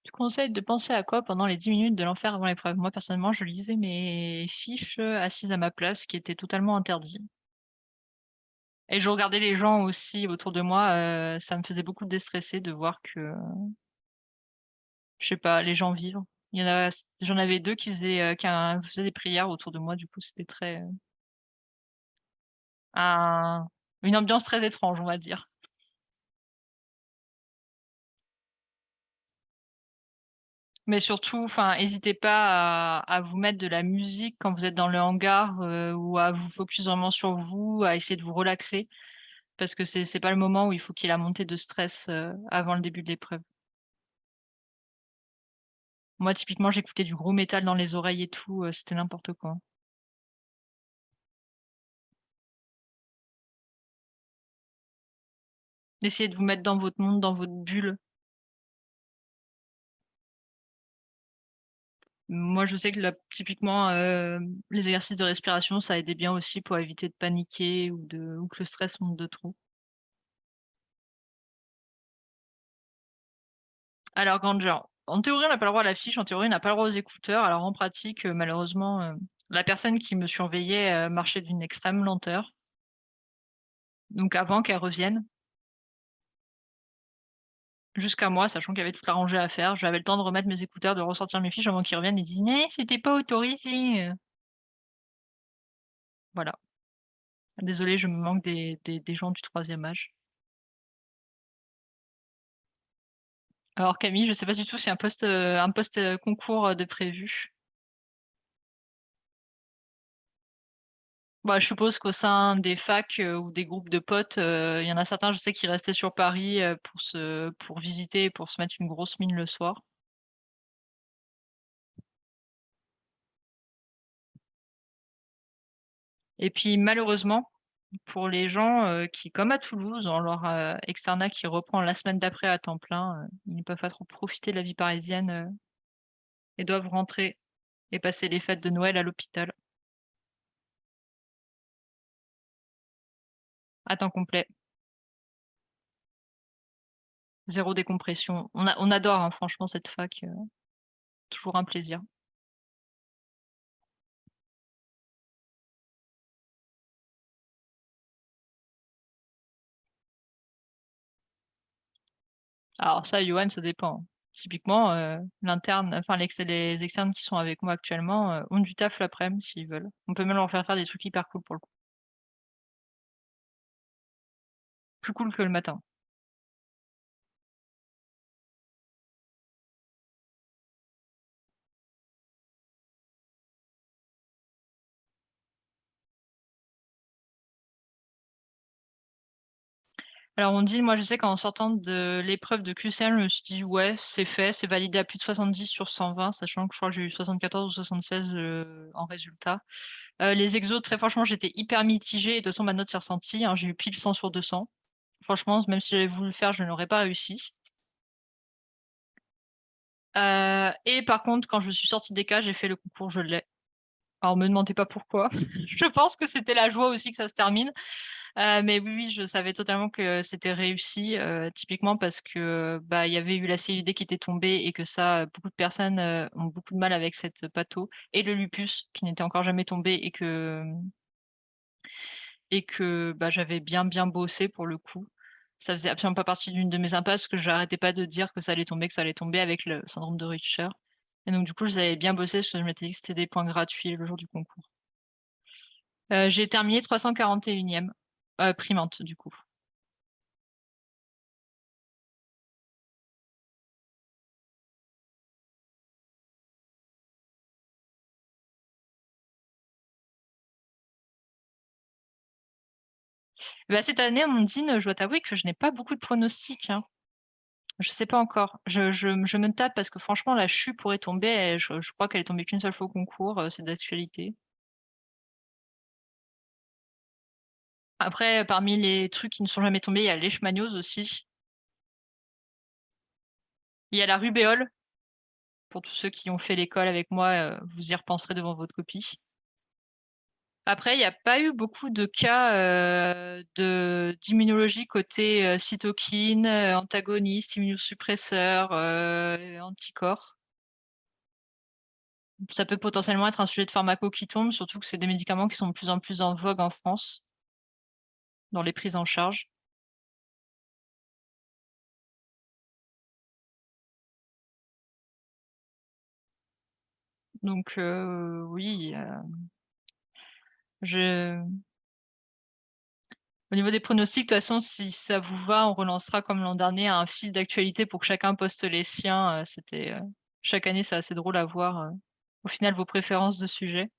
Tu conseilles de penser à quoi pendant les 10 minutes de l'enfer avant l'épreuve? Moi, personnellement, je lisais mes fiches assise à ma place, qui était totalement interdit. Et je regardais les gens aussi autour de moi, ça me faisait beaucoup déstresser de voir que, je sais pas, les gens vivent. Il y en a J'en avais 2 qui faisaient des prières autour de moi, du coup, c'était très, un une ambiance très étrange, on va dire. Mais surtout, enfin, hésitez pas à vous mettre de la musique quand vous êtes dans le hangar, ou à vous focus vraiment sur vous, à essayer de vous relaxer parce que c'est pas le moment où il faut qu'il y ait la montée de stress, avant le début de l'épreuve. Moi, typiquement, j'écoutais du gros métal dans les oreilles et tout, c'était n'importe quoi. Essayez de vous mettre dans votre monde, dans votre bulle. Moi, je sais que là, typiquement, les exercices de respiration, ça aidait bien aussi pour éviter de paniquer ou que le stress monte de trop. Alors, Granger, en théorie, on n'a pas le droit à la fiche, en théorie, on n'a pas le droit aux écouteurs. Alors, en pratique, malheureusement, la personne qui me surveillait, marchait d'une extrême lenteur. Donc avant qu'elle revienne jusqu'à moi, sachant qu'il y avait toute la rangée à faire, j'avais le temps de remettre mes écouteurs, de ressortir mes fiches avant qu'ils reviennent et disent: «Eh, c'était pas autorisé». Voilà. Désolée, je me manque des gens du troisième âge. Alors Camille, je sais pas du tout si un poste, concours, de prévu. Bah, je suppose qu'au sein des facs, ou des groupes de potes, il y en a certains, je sais, qui restaient sur Paris, pour visiter et pour se mettre une grosse mine le soir. Et puis malheureusement, pour les gens, qui, comme à Toulouse, ont leur, externat qui reprend la semaine d'après à temps plein, ils ne peuvent pas trop profiter de la vie parisienne, et doivent rentrer et passer les fêtes de Noël à l'hôpital à temps complet. Zéro décompression. On adore, hein, franchement cette fac, toujours un plaisir. Alors ça, Johan, ça dépend. Typiquement, l'interne enfin les externes qui sont avec moi actuellement, ont du taf l'après-midi s'ils veulent. On peut même leur faire des trucs hyper cool pour le coup. Plus cool que le matin. Alors on dit moi je sais qu'en sortant de l'épreuve de QCM, je me suis dit: «Ouais, c'est fait, c'est validé à plus de 70 sur 120», sachant que je crois que j'ai eu 74 ou 76, en résultat. Les exos, très franchement, j'étais hyper mitigée et de toute façon ma note s'est ressentie, hein, j'ai eu pile 100 sur 200. Franchement, même si j'avais voulu le faire, je n'aurais pas réussi. Et par contre, quand je suis sortie des cas, j'ai fait le concours, je l'ai. Alors me demandez pas pourquoi. Je pense que c'était la joie aussi que ça se termine. Mais oui, oui, je savais totalement que c'était réussi, typiquement parce que, bah, il y avait eu la CIVD qui était tombée et que ça, beaucoup de personnes, ont beaucoup de mal avec cette patho et le lupus qui n'était encore jamais tombé et que, bah, j'avais bien, bien bossé pour le coup. Ça faisait absolument pas partie d'une de mes impasses, parce que j'arrêtais pas de dire que ça allait tomber avec le syndrome de Richter et donc du coup, j'avais bien bossé parce que je m'étais dit que c'était des points gratuits le jour du concours. J'ai terminé 341e, primante du coup. Bah, cette année, Amandine, je dois t'avouer que je n'ai pas beaucoup de pronostics, hein. Je sais pas encore. Je me tape parce que franchement, la CHU pourrait tomber et je crois qu'elle est tombée qu'une seule fois au concours, c'est d'actualité. Après, parmi les trucs qui ne sont jamais tombés, il y a la leishmaniose aussi. Il y a la rubéole. Pour tous ceux qui ont fait l'école avec moi, vous y repenserez devant votre copie. Après, il y a pas eu beaucoup de cas, d'immunologie côté, cytokines, antagonistes, immunosuppresseurs, anticorps. Ça peut potentiellement être un sujet de pharmaco qui tombe, surtout que c'est des médicaments qui sont de plus en plus en vogue en France, dans les prises en charge. Donc oui, je au niveau des pronostics, de toute façon, si ça vous va, on relancera comme l'an dernier un fil d'actualité pour que chacun poste les siens, chaque année, c'est assez drôle à voir, au final vos préférences de sujets.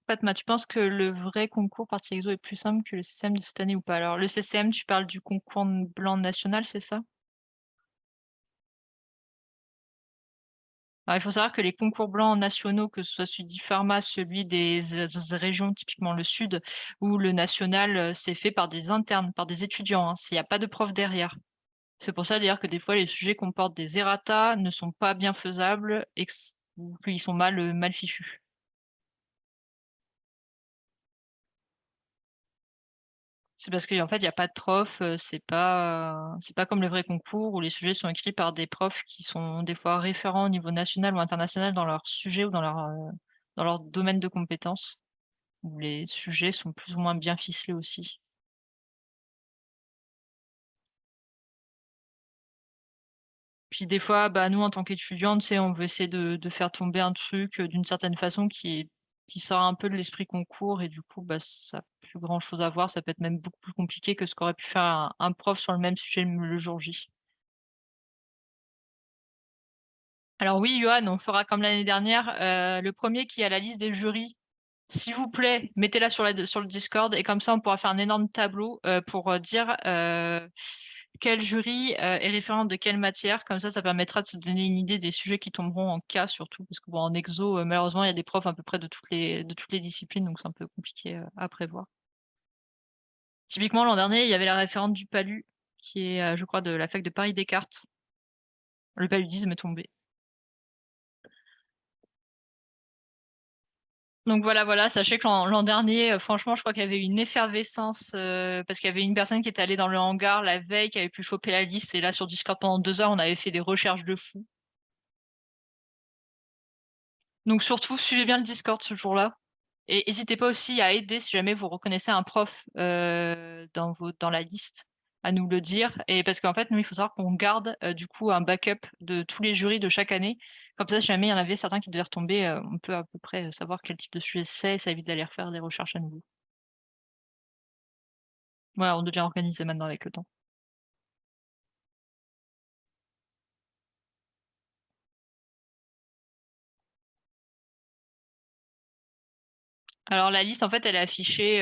Fatma, tu penses que le vrai concours partie exo est plus simple que le CCM de cette année ou pas? Alors le CCM, tu parles du concours blanc national, c'est ça? Alors il faut savoir que les concours blancs nationaux, que ce soit celui d'IPharma, celui des régions, typiquement le sud, ou le national, c'est fait par des internes, par des étudiants, hein, il y a pas de prof derrière. C'est pour ça d'ailleurs que des fois les sujets comportent des errata, ne sont pas bien faisables et ou qu'ils sont mal fichus. C'est parce qu'en fait, il y a pas de prof, c'est pas comme le vrai concours où les sujets sont écrits par des profs qui sont des fois référents au niveau national ou international dans leur sujet ou dans leur domaine de compétences, où les sujets sont plus ou moins bien ficelés aussi. Puis des fois, bah, nous en tant qu'étudiants, tu sais, on veut essayer de faire tomber un truc, d'une certaine façon qui sort un peu de l'esprit concours et du coup, bah, ça a plus grand chose à voir. Ça peut être même beaucoup plus compliqué que ce qu'aurait pu faire un prof sur le même sujet le jour J. Alors oui, Johan, on fera comme l'année dernière, le premier qui a la liste des jurys, s'il vous plaît, mettez-la sur le Discord et comme ça on pourra faire un énorme tableau, pour, dire, quel jury, est référent de quelle matière. Comme ça permettra de se donner une idée des sujets qui tomberont en cas surtout, parce que bon, en exo, malheureusement, il y a des profs à peu près de toutes les disciplines, donc c'est un peu compliqué, à prévoir. Typiquement, l'an dernier, il y avait la référente du PALU qui est, je crois de la fac de Paris-Descartes. Le paludisme est tombé. Donc voilà, voilà, sachez que l'an dernier, franchement, je crois qu'il y avait eu une effervescence, parce qu'il y avait une personne qui était allée dans le hangar la veille, qui avait pu choper la liste et là sur Discord pendant 2 heures, on avait fait des recherches de fou. Donc surtout, suivez bien le Discord ce jour-là et hésitez pas aussi à aider si jamais vous reconnaissez un prof, dans la liste, à nous le dire et parce qu'en fait, nous, il faut savoir qu'on garde, du coup, un backup de tous les jurys de chaque année. Comme ça, si jamais il y en avait certains qui devaient retomber, on peut à peu près savoir quel type de sujet c'est et ça évite d'aller refaire des recherches à nouveau. Ouais, on devient organisé maintenant avec le temps. Alors la liste, en fait, elle est affichée,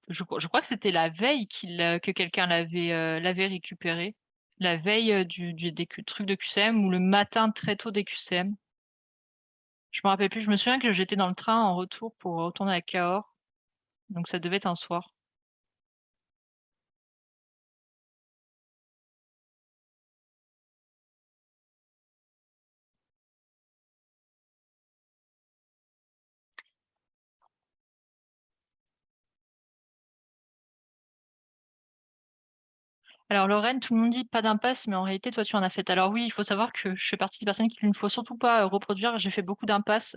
je crois que c'était la veille que quelqu'un l'avait récupérée. La veille, des trucs de QCM ou le matin très tôt des QCM. Je me rappelle plus, je me souviens que j'étais dans le train en retour pour retourner à Cahors, donc ça devait être un soir. Alors Lorraine, tout le monde dit pas d'impasse, mais en réalité, toi, tu en as fait. Alors oui, il faut savoir que je fais partie des personnes qu'il ne faut surtout pas reproduire. J'ai fait beaucoup d'impasses.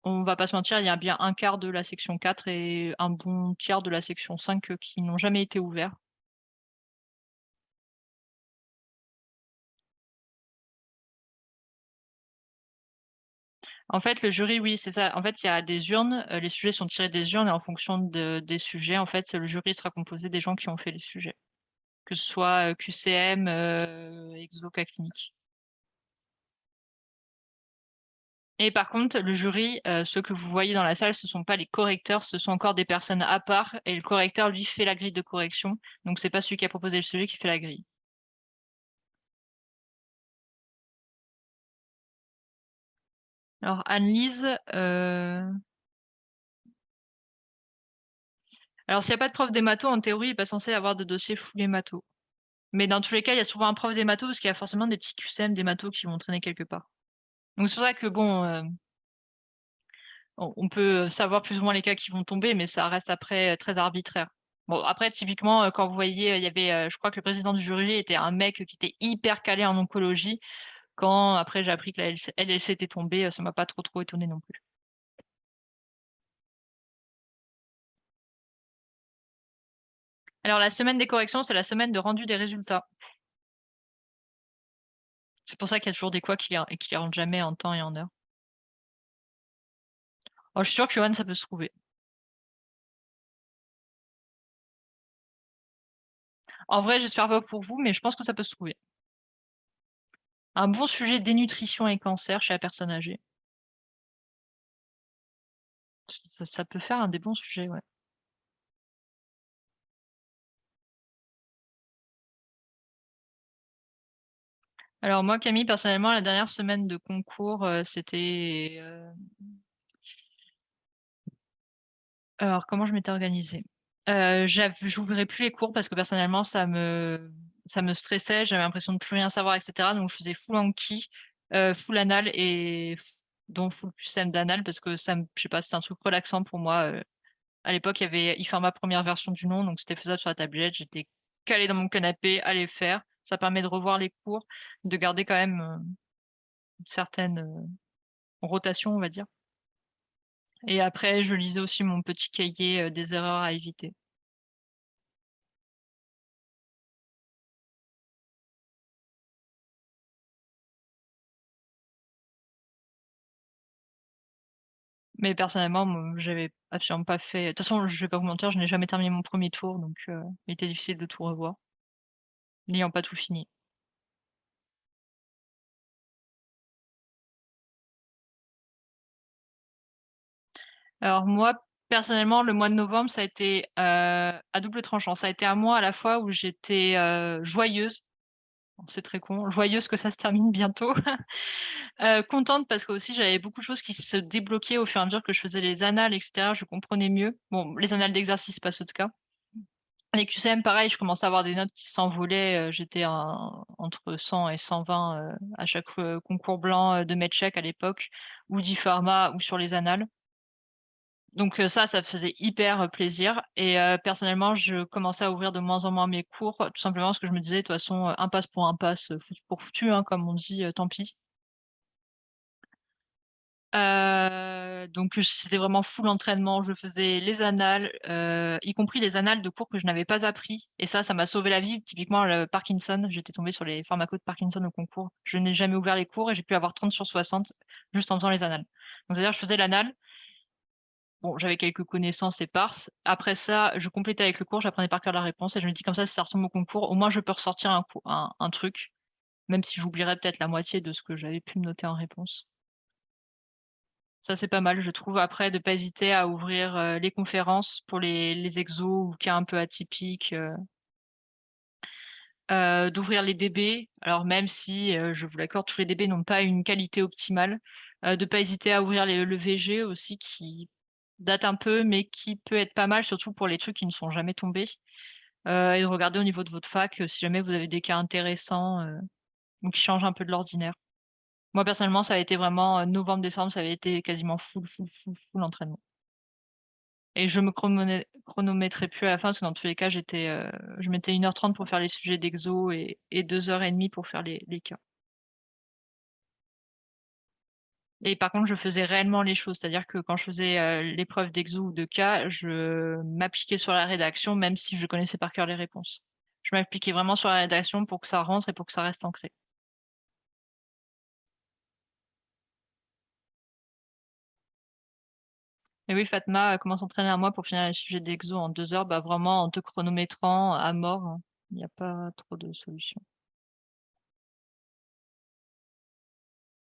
On va pas se mentir, il y a bien un quart de la section 4 et un bon tiers de la section 5 qui n'ont jamais été ouverts. En fait, le jury, oui, c'est ça. En fait, il y a des urnes. Les sujets sont tirés des urnes et en fonction des sujets, en fait, le jury sera composé des gens qui ont fait les sujets, que ce soit QCM, exo, cas clinique. Et par contre, le jury, ceux que vous voyez dans la salle, ce sont pas les correcteurs, ce sont encore des personnes à part. Et le correcteur, lui, fait la grille de correction. Donc, c'est pas celui qui a proposé le sujet qui fait la grille. Alors, Anne-Lise, alors s'il n'y a pas de prof d'hémato, en théorie, il n'est pas censé avoir de dossier full hémato. Mais dans tous les cas, il y a souvent un prof d'hémato parce qu'il y a forcément des petits QCM d'hémato qui vont traîner quelque part. Donc c'est pour ça que bon, on peut savoir plus ou moins les cas qui vont tomber, mais ça reste après très arbitraire. Bon, après, typiquement, quand vous voyez, il y avait, je crois que le président du jury était un mec qui était hyper calé en oncologie. Quand après j'ai appris que la LLC était tombée, ça m'a pas trop étonné non plus. Alors la semaine des corrections, c'est la semaine de rendu des résultats. C'est pour ça qu'il y a toujours des quoi qui les rendent jamais en temps et en heure. Oh, je suis sûre que Johan, ça peut se trouver. En vrai, j'espère pas pour vous, mais je pense que ça peut se trouver. Un bon sujet dénutrition et cancer chez la personne âgée. Ça peut faire un des bons sujets, ouais. Alors moi, Camille, personnellement, la dernière semaine de concours, c'était... Alors, comment je m'étais organisée? J'ouvrais plus les cours parce que personnellement, ça me stressait, j'avais l'impression de plus rien savoir, etc. Donc je faisais full Anki, full anal et dont full QCM d'anal parce que je sais pas, c'était un truc relaxant pour moi. À l'époque, il y avait IFARMA première version du nom, donc c'était faisable sur la tablette. J'étais calée dans mon canapé à les faire. Ça permet de revoir les cours, de garder quand même une certaine rotation, on va dire. Et après, je lisais aussi mon petit cahier des erreurs à éviter. Mais personnellement, moi, j'avais absolument pas fait. De toute façon, je vais pas vous mentir, je n'ai jamais terminé mon premier tour, donc il était difficile de tout revoir, n'ayant pas tout fini. Alors moi, personnellement, le mois de novembre, ça a été à double tranchant. Ça a été un mois à la fois où j'étais joyeuse. Bon, c'est très con, joyeuse que ça se termine bientôt. Contente parce que aussi j'avais beaucoup de choses qui se débloquaient au fur et à mesure que je faisais les annales, etc. Je comprenais mieux. Bon, les annales d'exercice, pas ceux de cas. Les QCM, pareil, je commençais à avoir des notes qui s'envolaient. J'étais entre 100 et 120 à chaque concours blanc de MedCheck à l'époque, ou d'IFARMA, ou sur les annales. Donc ça faisait hyper plaisir. Et personnellement, je commençais à ouvrir de moins en moins mes cours, tout simplement parce que je me disais, de toute façon, impasse pour impasse, foutu pour foutu, hein, comme on dit, tant pis. Donc c'était vraiment full entraînement. Je faisais les annales, y compris les annales de cours que je n'avais pas appris. Et ça m'a sauvé la vie. Typiquement, le Parkinson, j'étais tombée sur les pharmacos de Parkinson au concours. Je n'ai jamais ouvert les cours et j'ai pu avoir 30 sur 60 juste en faisant les annales. Donc c'est-à-dire, je faisais l'annale. Bon, j'avais quelques connaissances éparses. Après ça, je complétais avec le cours, j'apprenais par cœur la réponse et je me dis comme ça, si ça retombe au concours, au moins je peux ressortir un truc, même si j'oublierais peut-être la moitié de ce que j'avais pu me noter en réponse. Ça, c'est pas mal, je trouve. Après, de pas hésiter à ouvrir, les conférences pour les exos ou cas un peu atypiques, d'ouvrir les DB. Alors même si, je vous l'accorde, tous les DB n'ont pas une qualité optimale, de pas hésiter à ouvrir le VG aussi qui date un peu, mais qui peut être pas mal, surtout pour les trucs qui ne sont jamais tombés, et de regarder au niveau de votre fac, si jamais vous avez des cas intéressants, ou qui changent un peu de l'ordinaire. Moi, personnellement, ça a été vraiment, novembre-décembre, ça avait été quasiment full, full, full, full entraînement et je me chronométrais plus à la fin parce que dans tous les cas, je mettais 1h30 pour faire les sujets d'exo et 2h30 pour faire les cas et par contre, je faisais réellement les choses. C'est-à-dire que quand je faisais, l'épreuve d'exo ou de cas, je m'appliquais sur la rédaction même si je connaissais par cœur les réponses. Je m'appliquais vraiment sur la rédaction pour que ça rentre et pour que ça reste ancré. Et oui, Fatma, comment s'entraîner à moi pour finir les sujets d'exo en 2 heures? Bah, vraiment en te chronométrant à mort, hein. Il n'y a pas trop de solutions.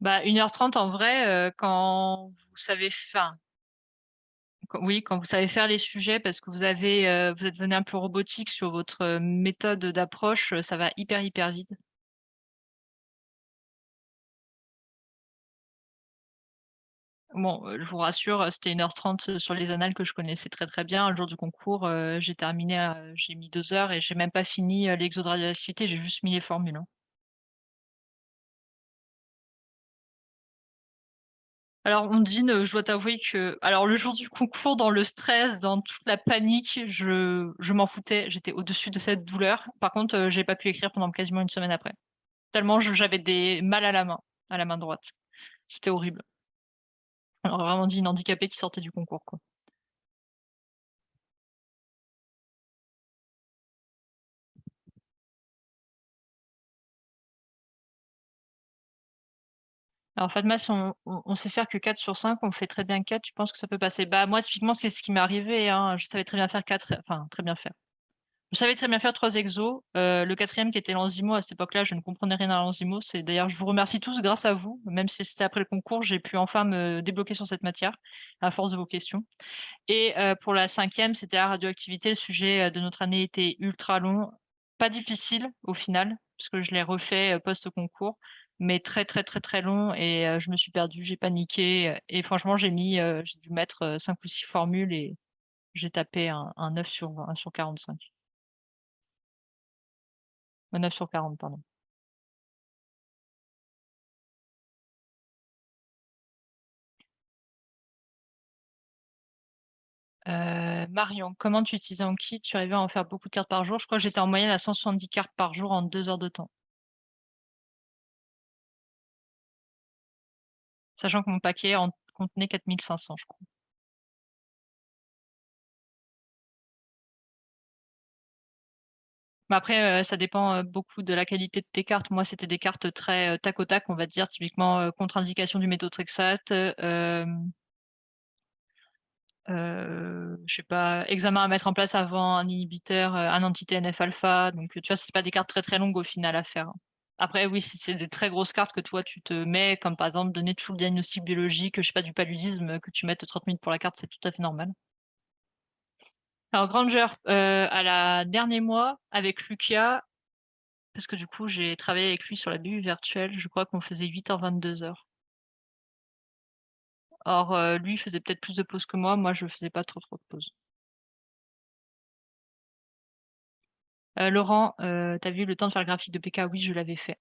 Bah, 1h30 en vrai, quand vous savez enfin, quand vous savez faire les sujets parce que vous êtes devenu un peu robotique sur votre, méthode d'approche, ça va hyper, hyper vite. Bon, je vous rassure, c'était 1h30 sur les annales que je connaissais très, très bien. Le jour du concours, j'ai mis 2 heures et j'ai même pas fini, l'exo de radioactivité, j'ai juste mis les formules, hein. Alors Ondine, je dois t'avouer que alors le jour du concours, dans le stress, dans toute la panique, je m'en foutais, j'étais au-dessus de cette douleur. Par contre, j'ai pas pu écrire pendant quasiment une semaine après. Tellement j'avais des mal à la main droite. C'était horrible. On aurait vraiment dit une handicapée qui sortait du concours, quoi. Alors Fatma, si on sait faire que 4 sur 5, on fait très bien 4, tu penses que ça peut passer? Bah, moi typiquement, c'est ce qui m'est arrivé, hein. Je savais très bien faire 4, enfin très bien faire. Je savais très bien faire 3 exos. Le 4e qui était l'enzymo, à cette époque-là, je ne comprenais rien à l'enzymo. C'est d'ailleurs, je vous remercie tous grâce à vous, même si c'était après le concours, j'ai pu enfin me débloquer sur cette matière à force de vos questions et pour la 5e, c'était la radioactivité. Le sujet, de notre année était ultra long, pas difficile au final, parce que je l'ai refait, post-concours, mais très, très, très, très long et je me suis perdue, j'ai paniqué, et franchement, j'ai dû mettre, 5 ou 6 formules et j'ai tapé un 9 sur 20 sur 45. 9 sur 40, pardon. Marion, comment tu utilisais Anki? Tu arrivais à en faire beaucoup de cartes par jour? Je crois que j'étais en moyenne à 170 cartes par jour en 2 heures de temps. Sachant que mon paquet en contenait 4 500, je crois. Mais après, ça dépend, beaucoup de la qualité de tes cartes. Moi, c'était des cartes très, tac au tac, on va dire, typiquement, contre-indication du méthotrexate, je sais pas, examen à mettre en place avant un inhibiteur, un anti-TNF alpha, donc tu vois, c'est pas des cartes très, très longues au final à faire, hein. Après oui, si c'est des très grosses cartes que toi tu te mets, comme par exemple donner tout le diagnostic biologique, je sais pas, du paludisme, que tu mettes 30 minutes pour la carte, c'est tout à fait normal. Alors Granger, à la dernier mois avec Lucia, parce que du coup j'ai travaillé avec lui sur la BU virtuelle, je crois qu'on faisait 8h 22h. Or, lui il faisait peut-être plus de pauses que moi je faisais pas trop, trop de pauses. Laurent, tu vu le temps de faire le graphique de PK? Oui, je l'avais fait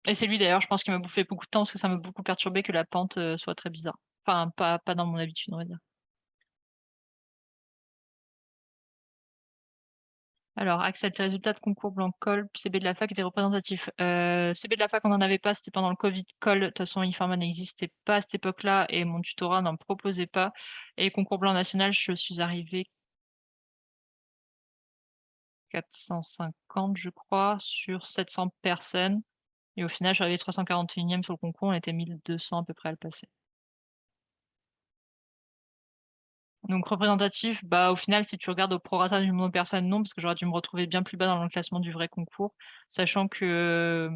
et c'est lui d'ailleurs, je pense qu'il m'a bouffé beaucoup de temps parce que ça m'a beaucoup perturbé que la pente, soit très bizarre. Enfin pas dans mon habitude, on va dire. Alors Axel, tes résultats de concours blanc-col, CB de la fac étaient représentatifs. CB de la fac, on n'en avait pas, c'était pendant le Covid col. De toute façon, IFARMA n'existait pas à cette époque-là et mon tutorat n'en proposait pas. Et concours blanc national, je suis arrivée 450, je crois, sur 700 personnes. Et au final, je suis arrivée 341e sur le concours, on était 1200 à peu près à le passer. Donc représentatif, bah, au final, si tu regardes au prorata du nombre de personnes, non, parce que j'aurais dû me retrouver bien plus bas dans le classement du vrai concours, sachant que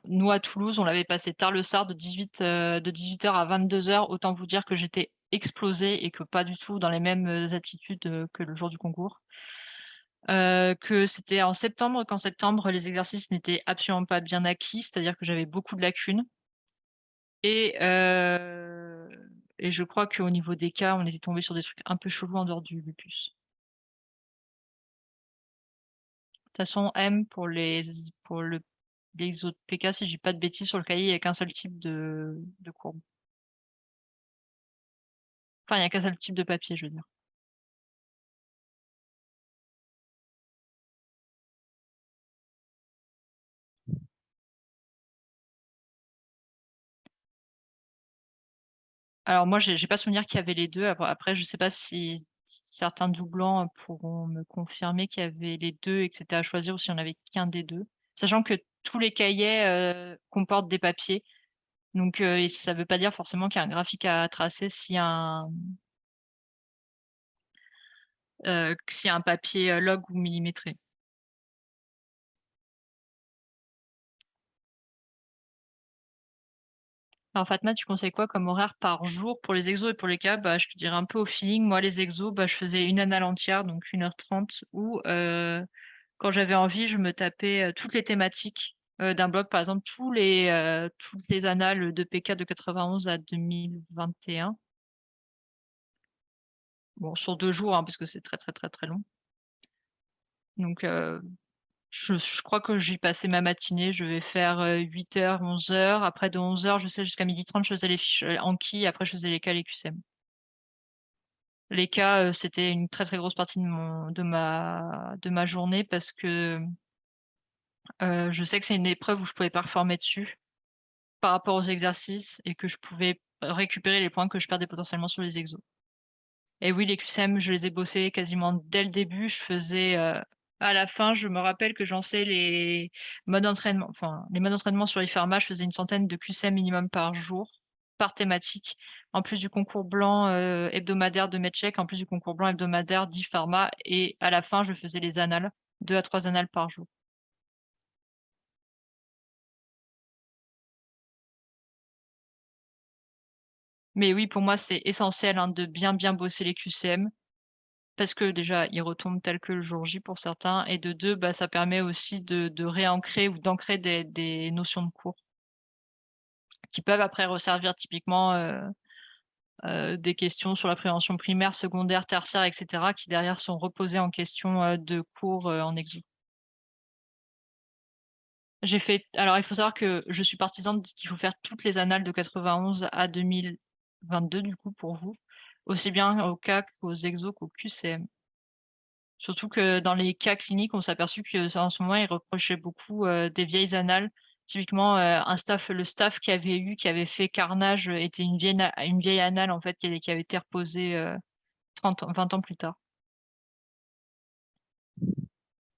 Nous, à Toulouse, on l'avait passé tard le soir de 18h à 22h. Autant vous dire que j'étais explosée et que pas du tout dans les mêmes, aptitudes, que le jour du concours. Que c'était en septembre, qu'en septembre, les exercices n'étaient absolument pas bien acquis, c'est-à-dire que j'avais beaucoup de lacunes et heu et je crois qu'au niveau des cas, on était tombé sur des trucs un peu chelous en dehors du lupus. De toute façon, M pour les autres PK, si je dis pas de bêtises, sur le cahier, il y a qu'un seul type de courbe. Enfin, il y a qu'un seul type de papier, je veux dire. Alors moi, j'ai pas souvenir qu'il y avait les 2. Après, je sais pas si certains doublants, pourront me confirmer qu'il y avait les 2 et que c'était à choisir ou s'il y en avait qu'un des 2. Sachant que tous les cahiers, comportent des papiers, donc et ça veut pas dire forcément qu'il y a un graphique à tracer s'il y a un papier, log ou millimétré. Alors Fatma, tu conseilles quoi comme horaire par jour pour les exos et pour les cas? Bah, je te dirais un peu au feeling. Moi, les exos, bah, je faisais une annale entière, donc 1h30 ou quand j'avais envie, je me tapais, toutes les thématiques, d'un bloc. Par exemple, toutes les annales de PK de 91 à 2021. Bon, sur 2 jours, hein, parce que c'est très, très, très, très long. Donc je crois que j'y passais ma matinée. Je vais faire, 8h, 11h. Après de 11h, je sais jusqu'à 12h30, je faisais les fiches, Anki, après je faisais les cas, les QCM. Les cas, c'était une très, très grosse partie de ma journée parce que, je sais que c'est une épreuve où je pouvais performer dessus par rapport aux exercices et que je pouvais récupérer les points que je perdais potentiellement sur les exos. Et oui, les QCM, je les ai bossés quasiment dès le début. Je faisais, à la fin, je me rappelle que j'en sais les modes d'entraînement sur IFARMA, je faisais une centaine de QCM minimum par jour, par thématique. En plus du concours blanc, hebdomadaire de Medcheck, en plus du concours blanc hebdomadaire d'IFARMA et à la fin, je faisais les annales, 2 à 3 annales par jour. Mais oui, pour moi, c'est essentiel, hein, de bien, bien bosser les QCM. Parce que déjà, ils retombent tels que le jour J pour certains et de 2, bah, ça permet aussi de réancrer ou d'ancrer des notions de cours qui peuvent après resservir typiquement, des questions sur la prévention primaire, secondaire, tertiaire et cetera qui derrière sont reposées en question, de cours, en exo. Alors il faut savoir que je suis partisane qu'il faut faire toutes les annales de 91 à 2022 du coup pour vous, aussi bien au CAC qu'aux exos qu'aux QCM. Surtout que dans les cas cliniques, on s'est aperçu que ça en ce moment, ils reprochaient beaucoup, des vieilles annales. Typiquement, le staff qui avait fait Carnage, était une vieille annale en fait qui avait été reposée, 30 ans 20 ans plus tard.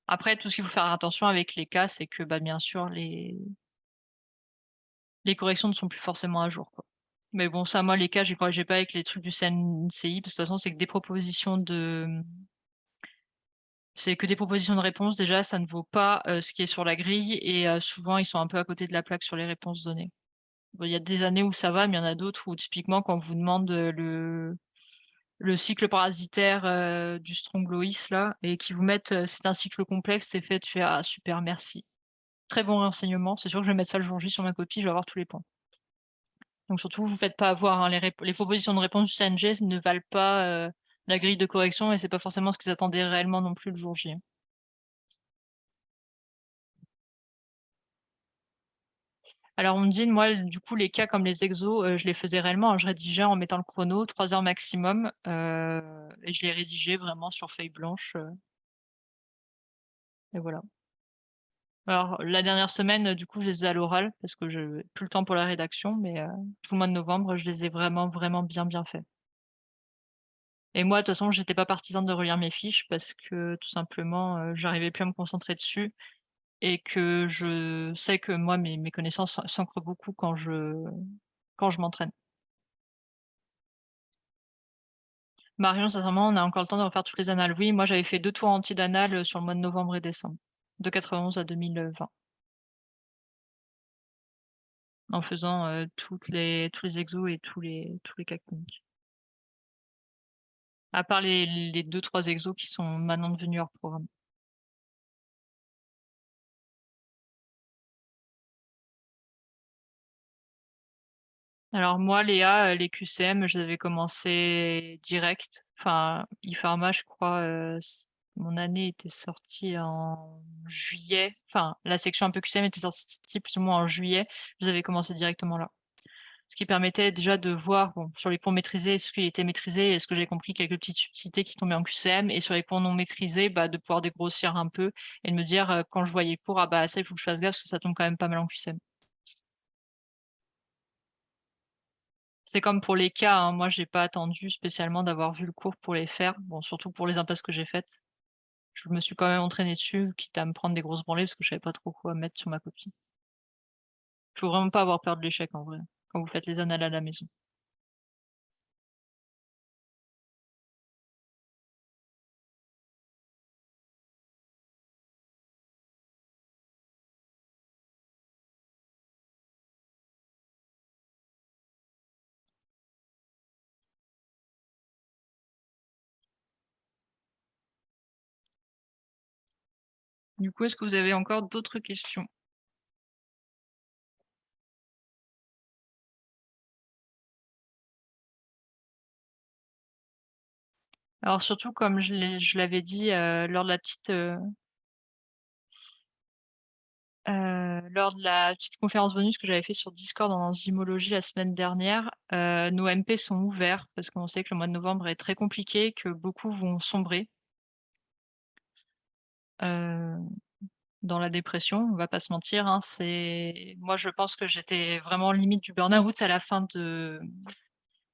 Après tout ce qu'il faut faire attention avec les cas, c'est que, bah, bien sûr les corrections ne sont plus forcément à jour, quoi. Mais bon ça, moi les cas, je les corrigeais pas avec les trucs du CNCI, parce que de toute façon, c'est que des propositions c'est que des propositions de réponses, déjà, ça ne vaut pas, ce qui est sur la grille et souvent, ils sont un peu à côté de la plaque sur les réponses données. Bon, il y a des années où ça va, mais il y en a d'autres où typiquement quand on vous demande, le cycle parasitaire, du Stronglois là et qu'ils vous mettent, c'est un cycle complexe, c'est fait, tu fais: «Ah super, merci. Très bon renseignement, c'est sûr que je vais mettre ça le jour J sur ma copie, je vais avoir tous les points». Donc surtout, vous faites pas avoir, hein, les propositions de réponse du CNG ne valent pas, la grille de correction et c'est pas forcément ce qu'ils attendaient réellement non plus le jour J, hein. Alors Ondine, moi, du coup, les cas comme les exos, je les faisais réellement, hein. Je rédigeais en mettant le chrono, 3 heures maximum, et je les rédigeais vraiment sur feuille blanche, et voilà. Alors la dernière semaine, du coup, je les faisais à l'oral parce que je plus le temps pour la rédaction, mais tout le mois de novembre, je les ai vraiment, vraiment bien, bien faits. Et moi, de toute façon, j'étais pas partisane de relire mes fiches parce que tout simplement, j'arrivais plus à me concentrer dessus et que je sais que moi, mes connaissances s'ancrent beaucoup quand je m'entraîne. Marion, sincèrement, on a encore le temps de refaire toutes les annales. Oui, moi j'avais fait 2 tours entiers d'annales, sur le mois de novembre et décembre, de 91 à 2020. en faisant, tous les exos et tous les cas cliniques. À part les 2-3 exos qui sont maintenant devenus hors programme. Alors moi, Léa, les QCM, je les avais commencé direct. Enfin, e-pharma, je crois, mon année était sortie en juillet. Enfin, la section un peu QCM était sortie plus ou moins en juillet. Je les avais commencé directement là. Ce qui permettait déjà de voir, bon, sur les cours maîtrisés, est-ce qu'il était maîtrisé? Est-ce que j'ai compris quelques petites subtilités qui tombaient en QCM? Et sur les cours non maîtrisés, bah, de pouvoir dégrossir un peu et de me dire, quand je voyais le cours: «Ah bah, ça, il faut que je fasse gaffe parce que ça tombe quand même pas mal en QCM». C'est comme pour les cas, hein, moi j'ai pas attendu spécialement d'avoir vu le cours pour les faire. Bon, surtout pour les impasses que j'ai faites. Je me suis quand même entraînée dessus, quitte à me prendre des grosses branlées parce que je savais pas trop quoi mettre sur ma copie. Faut vraiment pas avoir peur de l'échec en vrai, quand vous faites les annales à la maison. Du coup, est-ce que vous avez encore d'autres questions? Alors surtout comme je l'avais dit, lors de la petite, lors de la petite conférence bonus que j'avais fait sur Discord en enzymologie la semaine dernière, nos MP sont ouverts parce qu'on sait que le mois de novembre est très compliqué, que beaucoup vont sombrer, heu, dans la dépression, on va pas se mentir, hein. C'est moi je pense que j'étais vraiment limite du burn-out à la fin de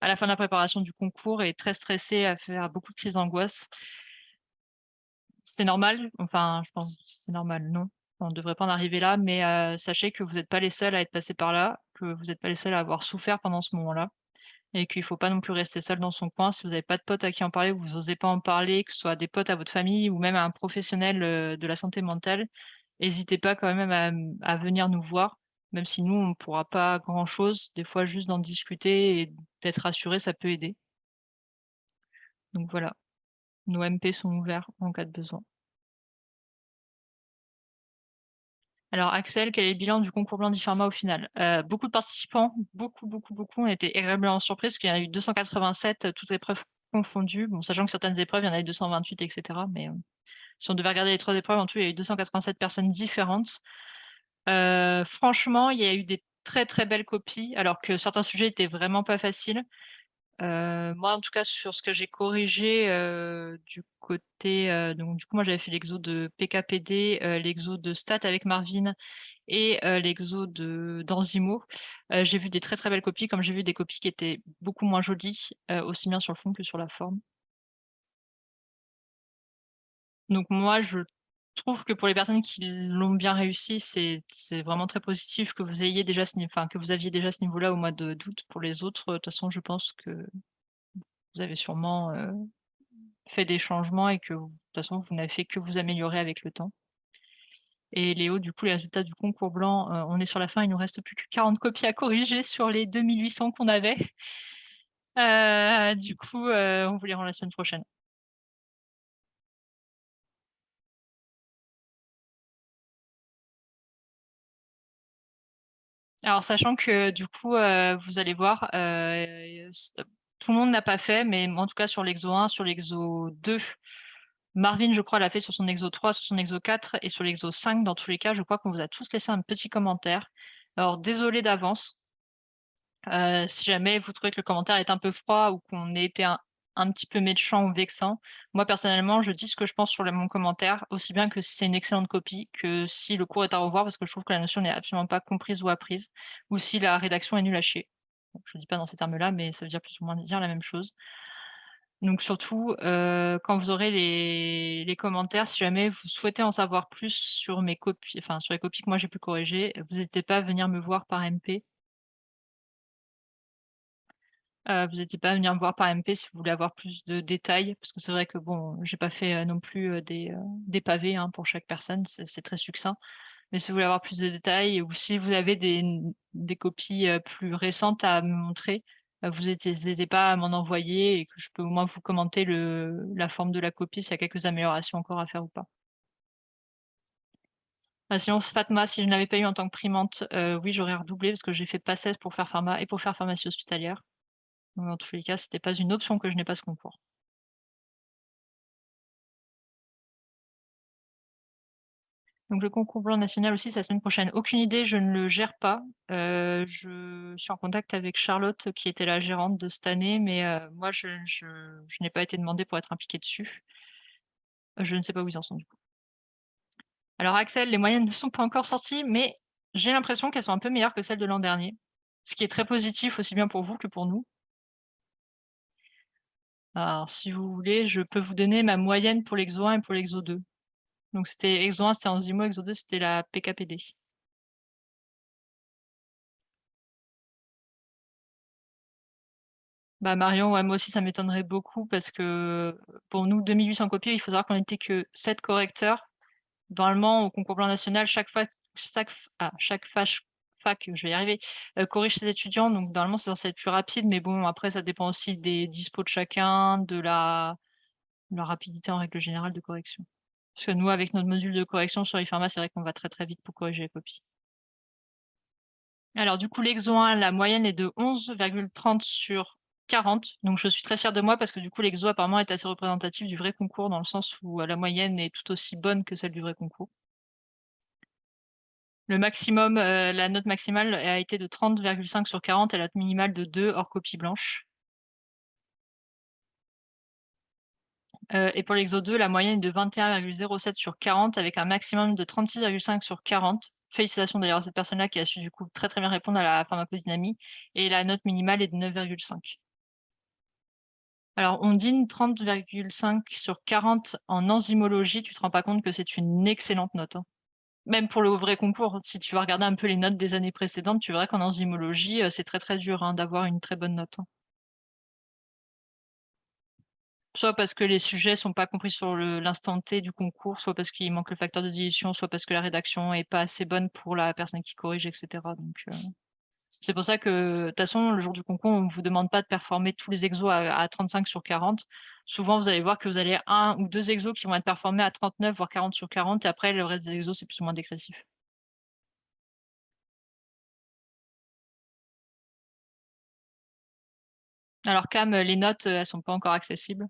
la préparation du concours et très stressée à faire beaucoup de crises d'angoisse. C'est normal, enfin, je pense que c'est normal, non, on ne devrait pas en arriver là, mais sachez que vous n'êtes pas les seuls à être passés par là, que vous n'êtes pas les seuls à avoir souffert pendant ce moment-là et qu'il faut pas non plus rester seul dans son coin. Si vous n'avez pas de potes à qui en parler, vous osez pas en parler, que ce soit des potes à votre famille ou même à un professionnel, de la santé mentale, hésitez pas quand même à venir nous voir, même si nous, on ne pourra pas grand-chose. Des fois, juste d'en discuter et d'être rassuré, ça peut aider. Donc voilà, nos MP sont ouverts en cas de besoin. Alors Axel, quel est le bilan du concours blanc d'IFARMA au final? Beaucoup de participants, beaucoup, beaucoup, beaucoup ont été agréablement surpris parce qu'il y en a eu 287, toutes épreuves confondues. Bon, sachant que certaines épreuves, il y en a eu 228 et cetera, mais, si on devait regarder les 3 épreuves, en tout, il y a eu 287 personnes différentes. Franchement, il y a eu des très, très belles copies, alors que certains sujets étaient vraiment pas faciles. Moi, en tout cas, sur ce que j'ai corrigé, du côté, donc du coup, moi, j'avais fait l'exo de PKPD, l'exo de stats avec Marvin et l'exo d'Enzymo. J'ai vu des très, très belles copies, comme j'ai vu des copies qui étaient beaucoup moins jolies, aussi bien sur le fond que sur la forme. Donc moi, je trouve que pour les personnes qui l'ont bien réussi, c'est vraiment très positif que vous ayez déjà que vous aviez déjà ce niveau-là au mois de d'août. Pour les autres, de toute façon, je pense que vous avez sûrement, fait des changements et que vous de toute façon, vous n'avez fait que vous améliorer avec le temps. Et Léo, du coup, les résultats du concours blanc, on est sur la fin, il nous reste plus que 40 copies à corriger sur les 2 800 qu'on avait. Du coup, on vous les rend la semaine prochaine. Alors sachant que du coup, vous allez voir, tout le monde n'a pas fait, mais moi en tout cas sur l'exo 1, sur l'exo 2, Marvin je crois l'a fait sur son exo 3, sur son exo 4 et sur l'exo 5 dans tous les cas, je crois qu'on vous a tous laissé un petit commentaire. Alors désolé d'avance, si jamais vous trouvez que le commentaire est un peu froid ou qu'on ait été un petit peu méchant ou vexant, moi personnellement, je dis ce que je pense sur mon commentaire, aussi bien que si c'est une excellente copie, que si le cours est à revoir, parce que je trouve que la notion n'est absolument pas comprise ou apprise, ou si la rédaction est nulle à chier. Bon, je le dis pas dans ces termes-là, mais ça veut dire plus ou moins dire la même chose. Donc surtout, quand vous aurez les commentaires, si jamais vous souhaitez en savoir plus sur mes copies, enfin sur les copies que moi j'ai pu corriger, vous n'hésitez pas à venir me voir par MP. Vous n'hésitez pas à venir me voir par MP si vous voulez avoir plus de détails, parce que c'est vrai que bon, j'ai pas fait, non plus, des pavés, hein, pour chaque personne, c'est très succinct. Mais si vous voulez avoir plus de détails ou si vous avez des copies, plus récentes à me montrer, vous hésitez pas à m'en envoyer et que je peux au moins vous commenter la forme de la copie, s'il y a quelques améliorations encore à faire ou pas. Sinon Fatma, si je ne l'avais pas eu en tant que primante, oui, j'aurais redoublé parce que j'ai fait PACES pour faire pharma et pour faire pharmacie hospitalière. Donc dans tous les cas, c'était pas une option que je n'ai pas ce concours. Donc le concours blanc national aussi, c'est la semaine prochaine. Aucune idée, je ne le gère pas. Je suis en contact avec Charlotte qui était la gérante de cette année, mais moi je n'ai pas été demandée pour être impliquée dessus. Je ne sais pas où ils en sont du coup. Alors Axel, les moyennes ne sont pas encore sorties, mais j'ai l'impression qu'elles sont un peu meilleures que celles de l'an dernier, ce qui est très positif aussi bien pour vous que pour nous. Alors si vous voulez, je peux vous donner ma moyenne pour l'exo 1 et pour l'exo 2. Donc c'était exo 1, c'était en Enzymo, exo 2, c'était la PKPD. Bah, Marion, ouais, moi aussi ça m'étonnerait beaucoup parce que pour nous, 2800 copies, il faut savoir qu'on était que 7 correcteurs. Normalement, au concours blanc national, chaque fac, je vais y arriver, corrige ses étudiants, donc normalement c'est censé être plus rapide, mais bon, après ça dépend aussi des dispos de chacun, de la rapidité en règle générale de correction. Parce que nous, avec notre module de correction sur e-pharma, c'est vrai qu'on va très très vite pour corriger les copies. Alors du coup, l'exo 1, la moyenne est de 11,30 sur 40. Donc je suis très fière de moi parce que du coup, l'exo apparemment est assez représentatif du vrai concours dans le sens où la moyenne est tout aussi bonne que celle du vrai concours. Le maximum, la note maximale a été de 30,5 sur 40 et la note minimale de 2 hors copie blanche. Et pour l'exo 2, la moyenne est de 21,07 sur 40 avec un maximum de 36,5 sur 40. Félicitations d'ailleurs à cette personne-là qui a su du coup très très bien répondre à la pharmacodynamie. Et la note minimale est de 9,5. Alors Ondine, 30,5 sur 40 en enzymologie, tu te rends pas compte que c'est une excellente note, hein. Même pour le vrai concours, si tu vas regarder un peu les notes des années précédentes, tu verras qu'en enzymologie, c'est très très dur, hein, d'avoir une très bonne note, hein. Soit parce que les sujets sont pas compris sur l'instant T du concours, soit parce qu'il manque le facteur de dilution, soit parce que la rédaction est pas assez bonne pour la personne qui corrige, et cetera. Donc, c'est pour ça que, de toute façon, le jour du concours, on ne vous demande pas de performer tous les exos à 35 sur 40. Souvent, vous allez voir que vous allez un ou deux exos qui vont être performés à 39, voire 40 sur 40, et après, le reste des exos, c'est plus ou moins dégressif. Alors, Cam, les notes, elles sont pas encore accessibles.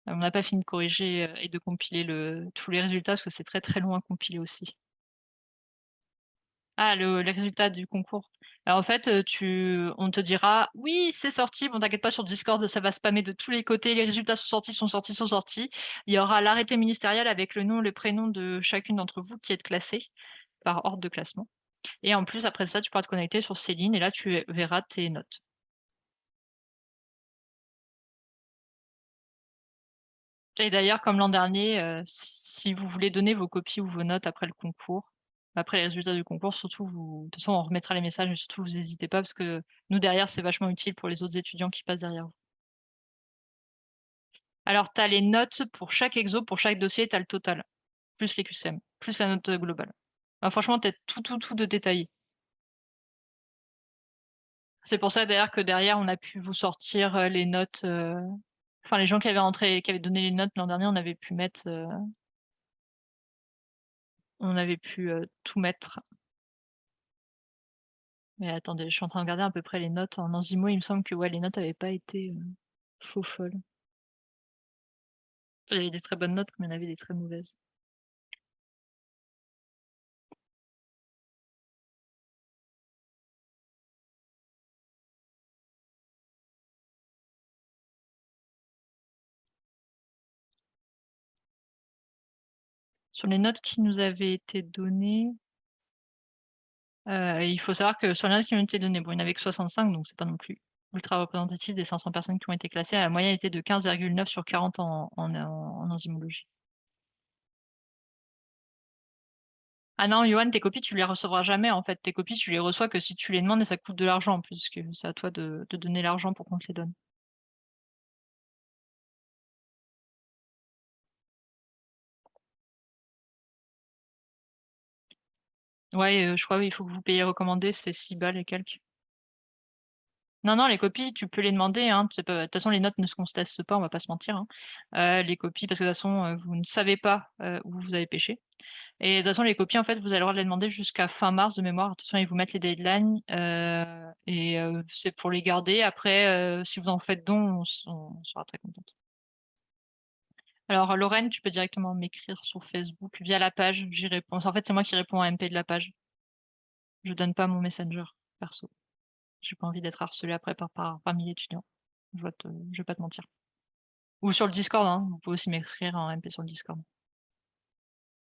On n'a pas fini de corriger et de compiler tous les résultats parce que c'est très très long à compiler aussi. Ah, les résultats du concours. Alors, en fait, on te dira, oui, c'est sorti. Bon, t'inquiète pas, sur Discord, ça va spammer de tous les côtés. Les résultats sont sortis, sont sortis, sont sortis. Il y aura l'arrêté ministériel avec le nom, le prénom de chacune d'entre vous qui êtes classée par ordre de classement. Et en plus, après ça, tu pourras te connecter sur Céline et là, tu verras tes notes. Et d'ailleurs, comme l'an dernier, si vous voulez donner vos copies ou vos notes après le concours, après les résultats du concours, surtout vous de toute façon, on remettra les messages, mais surtout vous hésitez pas parce que nous derrière, c'est vachement utile pour les autres étudiants qui passent derrière vous. Alors, tu as les notes pour chaque exo, pour chaque dossier, tu as le total, plus les QCM, plus la note, globale. Bah, franchement, tu as tout de détaillé. C'est pour ça d'ailleurs que derrière, on a pu vous sortir, les notes, enfin les gens qui avaient donné les notes l'an dernier, on avait pu, tout mettre. Mais attendez, je suis en train de regarder à peu près les notes en enzymo, il me semble que ouais, les notes avaient pas été, faux folles. Il y avait des très bonnes notes, comme il y en avait des très mauvaises. Sur les notes qui nous avaient été données, il faut savoir que sur les notes qui nous ont été données, bon, il n'y en avait que 65, donc c'est pas non plus ultra représentatif des 500 personnes qui ont été classées. La moyenne était de 15,9 sur 40 en enzymologie. Ah non, Johan, tes copies, tu les recevras jamais, en fait. Tes copies, tu les reçois que si tu les demandes et ça coûte de l'argent en plus, que c'est à toi de donner l'argent pour qu'on te les donne. Ouais, je crois, oui, il faut que vous payiez les recommandés, c'est 6 balles et quelques. Non, non, les copies, tu peux les demander, hein, c'est pas de toute façon, les notes ne se contestent pas, on va pas se mentir, hein. Les copies parce que de toute façon, vous ne savez pas, où vous avez pêché et de toute façon, les copies, en fait, vous avez le droit de les demander jusqu'à fin mars de mémoire. Attention, ils vous mettent les deadlines, c'est pour les garder. Après, si vous en faites don, on sera très contente. Alors Lorraine, tu peux directement m'écrire sur Facebook via la page, j'y réponds. En fait, c'est moi qui réponds à MP de la page. Je donne pas mon Messenger perso. J'ai pas envie d'être harcelée après par 1000 étudiants. Je vais pas te mentir. Ou sur le Discord, hein, vous pouvez aussi m'écrire en MP sur le Discord.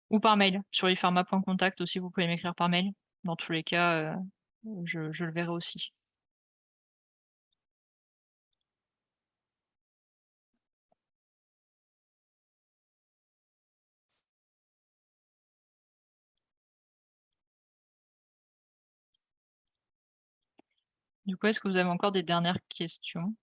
Ou par mail, sur ifarma.contact aussi, vous pouvez m'écrire par mail. Dans tous les cas, je le verrai aussi. Du coup, est-ce que vous avez encore des dernières questions?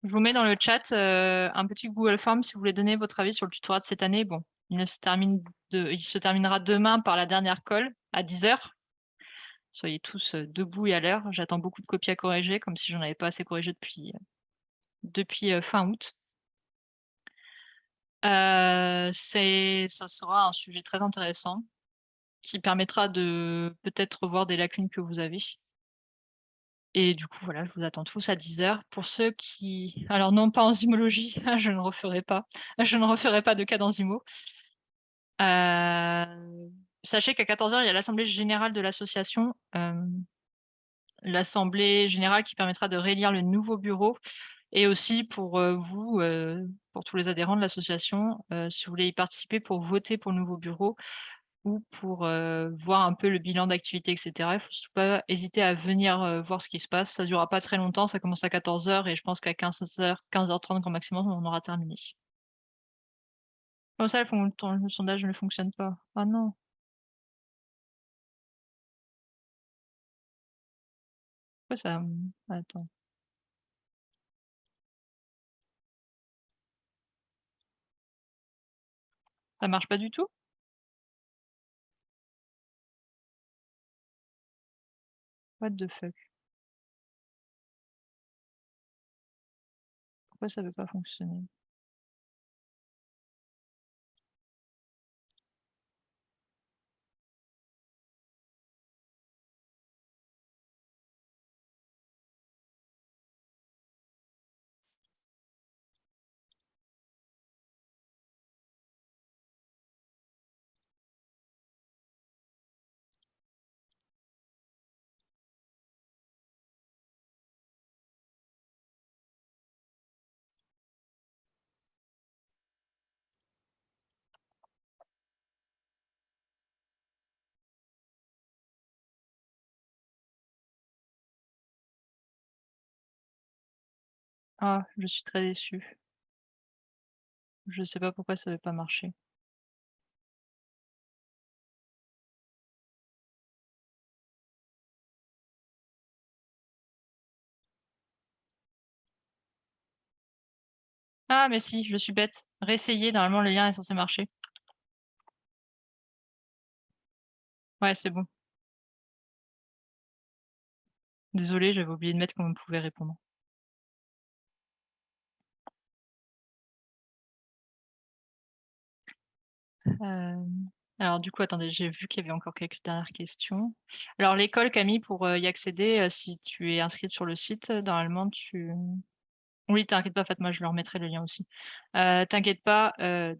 Je vous mets dans le chat, un petit Google Form si vous voulez donner votre avis sur le tutorat de cette année. Bon, il se terminera demain par la dernière colle à 10 h. Soyez tous, debout et à l'heure. J'attends beaucoup de copies à corriger, comme si j'en avais pas assez corrigé depuis fin août. Ça sera un sujet très intéressant qui permettra de peut-être revoir des lacunes que vous avez et du coup, voilà, je vous attends tous à 10 h. Pour ceux qui alors non, pas enzymologie, je ne referai pas. Je ne referai pas de cas d'enzymo. Sachez qu'à 14 h, il y a l'assemblée générale de l'association, l'assemblée générale qui permettra de réélire le nouveau bureau et aussi pour, vous, pour tous les adhérents de l'association, si vous voulez y participer pour voter pour le nouveau bureau ou pour, voir un peu le bilan d'activité et cetera. Il faut surtout pas hésiter à venir, voir ce qui se passe. Ça durera pas très longtemps, ça commence à 14 h et je pense qu'à 15 h, 15 h 30 grand maximum, on aura terminé. Comment ça le sondage ne fonctionne pas? Ah non, pourquoi ça, attends, ça marche pas du tout? What the fuck? Pourquoi ça veut pas fonctionner? Ah, je suis très déçue. Je sais pas pourquoi ça veut pas marcher. Ah mais si, je suis bête. Réessayer, normalement le lien est censé marcher. Ouais, c'est bon. Désolée, j'avais oublié de mettre qu'on pouvait répondre. Alors du coup, attendez, j'ai vu qu'il y avait encore quelques dernières questions. Alors l'école Camille, pour, y accéder, si tu es inscrite sur le site, normalement tu oui, t'inquiète pas, Fatma, je leur mettrai le lien aussi. T'inquiète pas,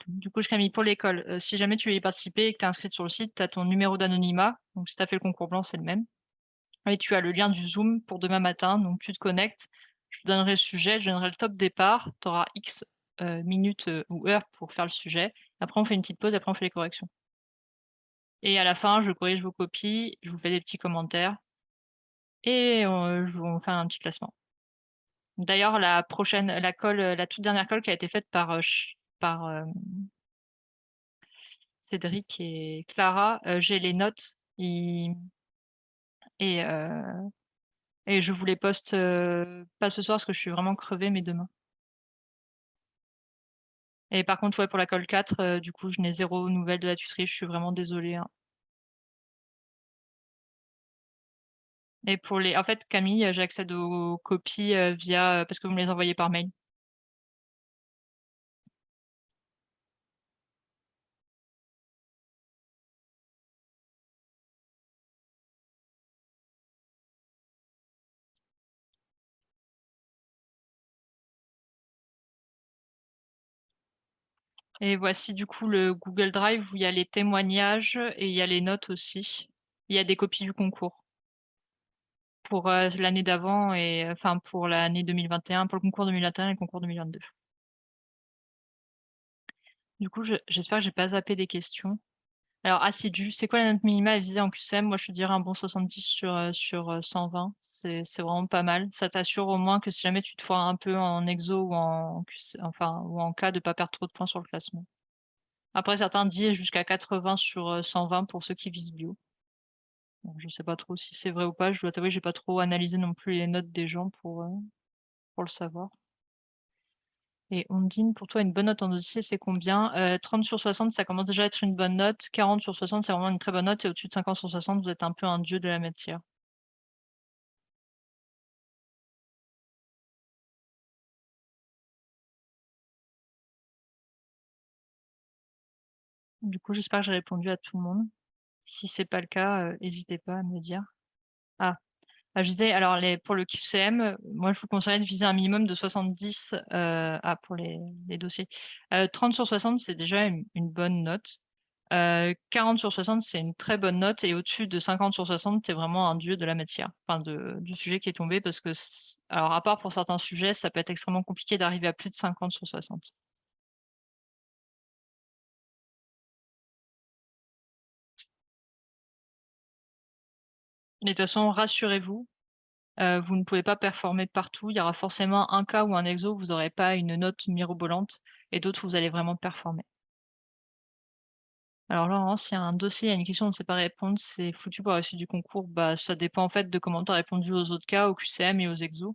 du coup, Camille, pour l'école, si jamais tu veux y participer et que tu es inscrite sur le site, tu as ton numéro d'anonymat, donc si tu as fait le concours blanc, c'est le même et tu as le lien du Zoom pour demain matin, donc tu te connectes, je te donnerai le sujet, je donnerai le top départ, tu auras X, minutes, ou heures pour faire le sujet. Après on fait une petite pause, après on fait les corrections et à la fin, je corrige vos copies, je vous fais des petits commentaires et on fait un petit classement. D'ailleurs, la toute dernière colle qui a été faite par Cédric et Clara, j'ai les notes, ils et Et je vous les poste, pas ce soir parce que je suis vraiment crevée, mais demain. Et par contre, ouais, pour la colle 4, du coup, je n'ai 0 nouvelles de la tutrice, je suis vraiment désolée, hein. Et pour les en fait, Camille, j'accède aux copies, via, parce que vous me les envoyez par mail. Et voici du coup le Google Drive où il y a les témoignages et il y a les notes aussi. Il y a des copies du concours pour, l'année d'avant et enfin pour l'année 2021, pour le concours 2021 et le concours 2022. Du coup, j'espère que j'ai pas zappé des questions. Alors assidu, c'est quoi la note minimale à viser en QCM? Moi, je te dirais un bon 70 sur 120. C'est vraiment pas mal. Ça t'assure au moins que si jamais tu te foires un peu en exo ou en QC enfin ou en cas de pas perdre trop de points sur le classement. Après certains disent jusqu'à 80 sur, 120 pour ceux qui visent bio. Bon, je sais pas trop si c'est vrai ou pas. Je dois t'avouer, j'ai pas trop analysé non plus les notes des gens pour le savoir. Et Ondine, pour toi, une bonne note en dossier, c'est combien? 30 sur 60, ça commence déjà à être une bonne note. 40 sur 60, c'est vraiment une très bonne note et au-dessus de 50 sur 60, vous êtes un peu un dieu de la matière. Du coup, j'espère que j'ai répondu à tout le monde. Si c'est pas le cas, hésitez pas à me le dire. Ah, je disais alors pour le QCM, moi je vous conseillerais de viser un minimum de 70, pour les dossiers. 30 sur 60, c'est déjà une bonne note. 40 sur 60, c'est une très bonne note et au-dessus de 50 sur 60, tu es vraiment un dieu de la matière, enfin du sujet qui est tombé parce que alors à part pour certains sujets, ça peut être extrêmement compliqué d'arriver à plus de 50 sur 60. Et de toute façon, rassurez-vous, vous ne pouvez pas performer partout. Il y aura forcément un cas ou un exo où vous aurez pas une note mirobolante et d'autres où vous allez vraiment performer. Alors là, vraiment, s'il y a un dossier, il y a une question, on ne sait pas répondre, c'est foutu pour la suite du concours. Bah, ça dépend en fait de comment tu as répondu aux autres cas, au QCM et aux exos.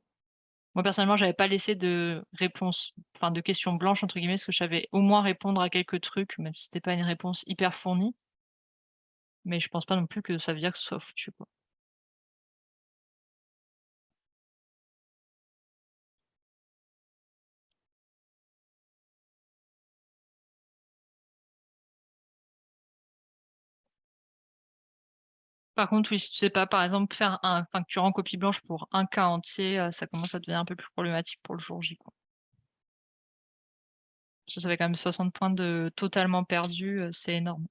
Moi, personnellement, j'avais pas laissé de réponse, enfin de questions «blanches» entre guillemets, parce que je savais au moins répondre à quelques trucs, même si c'était pas une réponse hyper fournie. Mais je pense pas non plus que ça veut dire que ce soit foutu, quoi. Par contre, oui, si tu sais pas, par exemple, faire enfin que tu rends copie blanche pour un cas entier, ça commence à devenir un peu plus problématique pour le jour J, quoi. Ça fait quand même 60 points de totalement perdus, c'est énorme.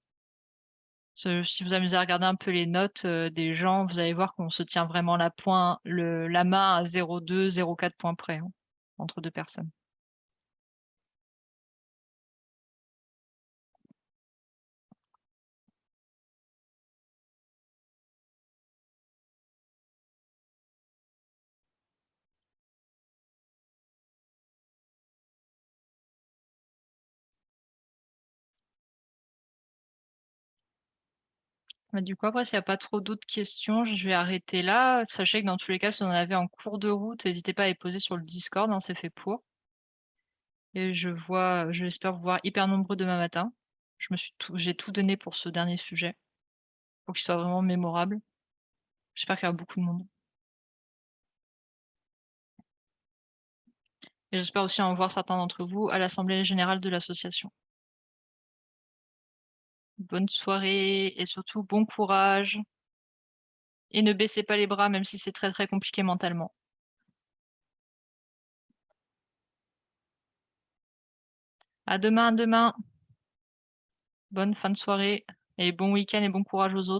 Si vous amusez à regarder un peu les notes, des gens, vous allez voir qu'on se tient vraiment la main à 0,2-0,4 points près, hein, entre 2 personnes. Bah, du coup, après, s'il y a pas trop d'autres questions, je vais arrêter là. Sachez que dans tous les cas, si vous en avez en cours de route, n'hésitez pas à les poser sur le Discord, hein, c'est fait pour. Et j'espère vous voir hyper nombreux demain matin. J'ai tout donné pour ce dernier sujet, pour qu'il soit vraiment mémorable. J'espère qu'il y aura beaucoup de monde. Et j'espère aussi en voir certains d'entre vous à l'assemblée générale de l'association. Bonne soirée et surtout bon courage et ne baissez pas les bras même si c'est très, très compliqué mentalement. À demain, à demain. Bonne fin de soirée et bon week-end et bon courage aux autres.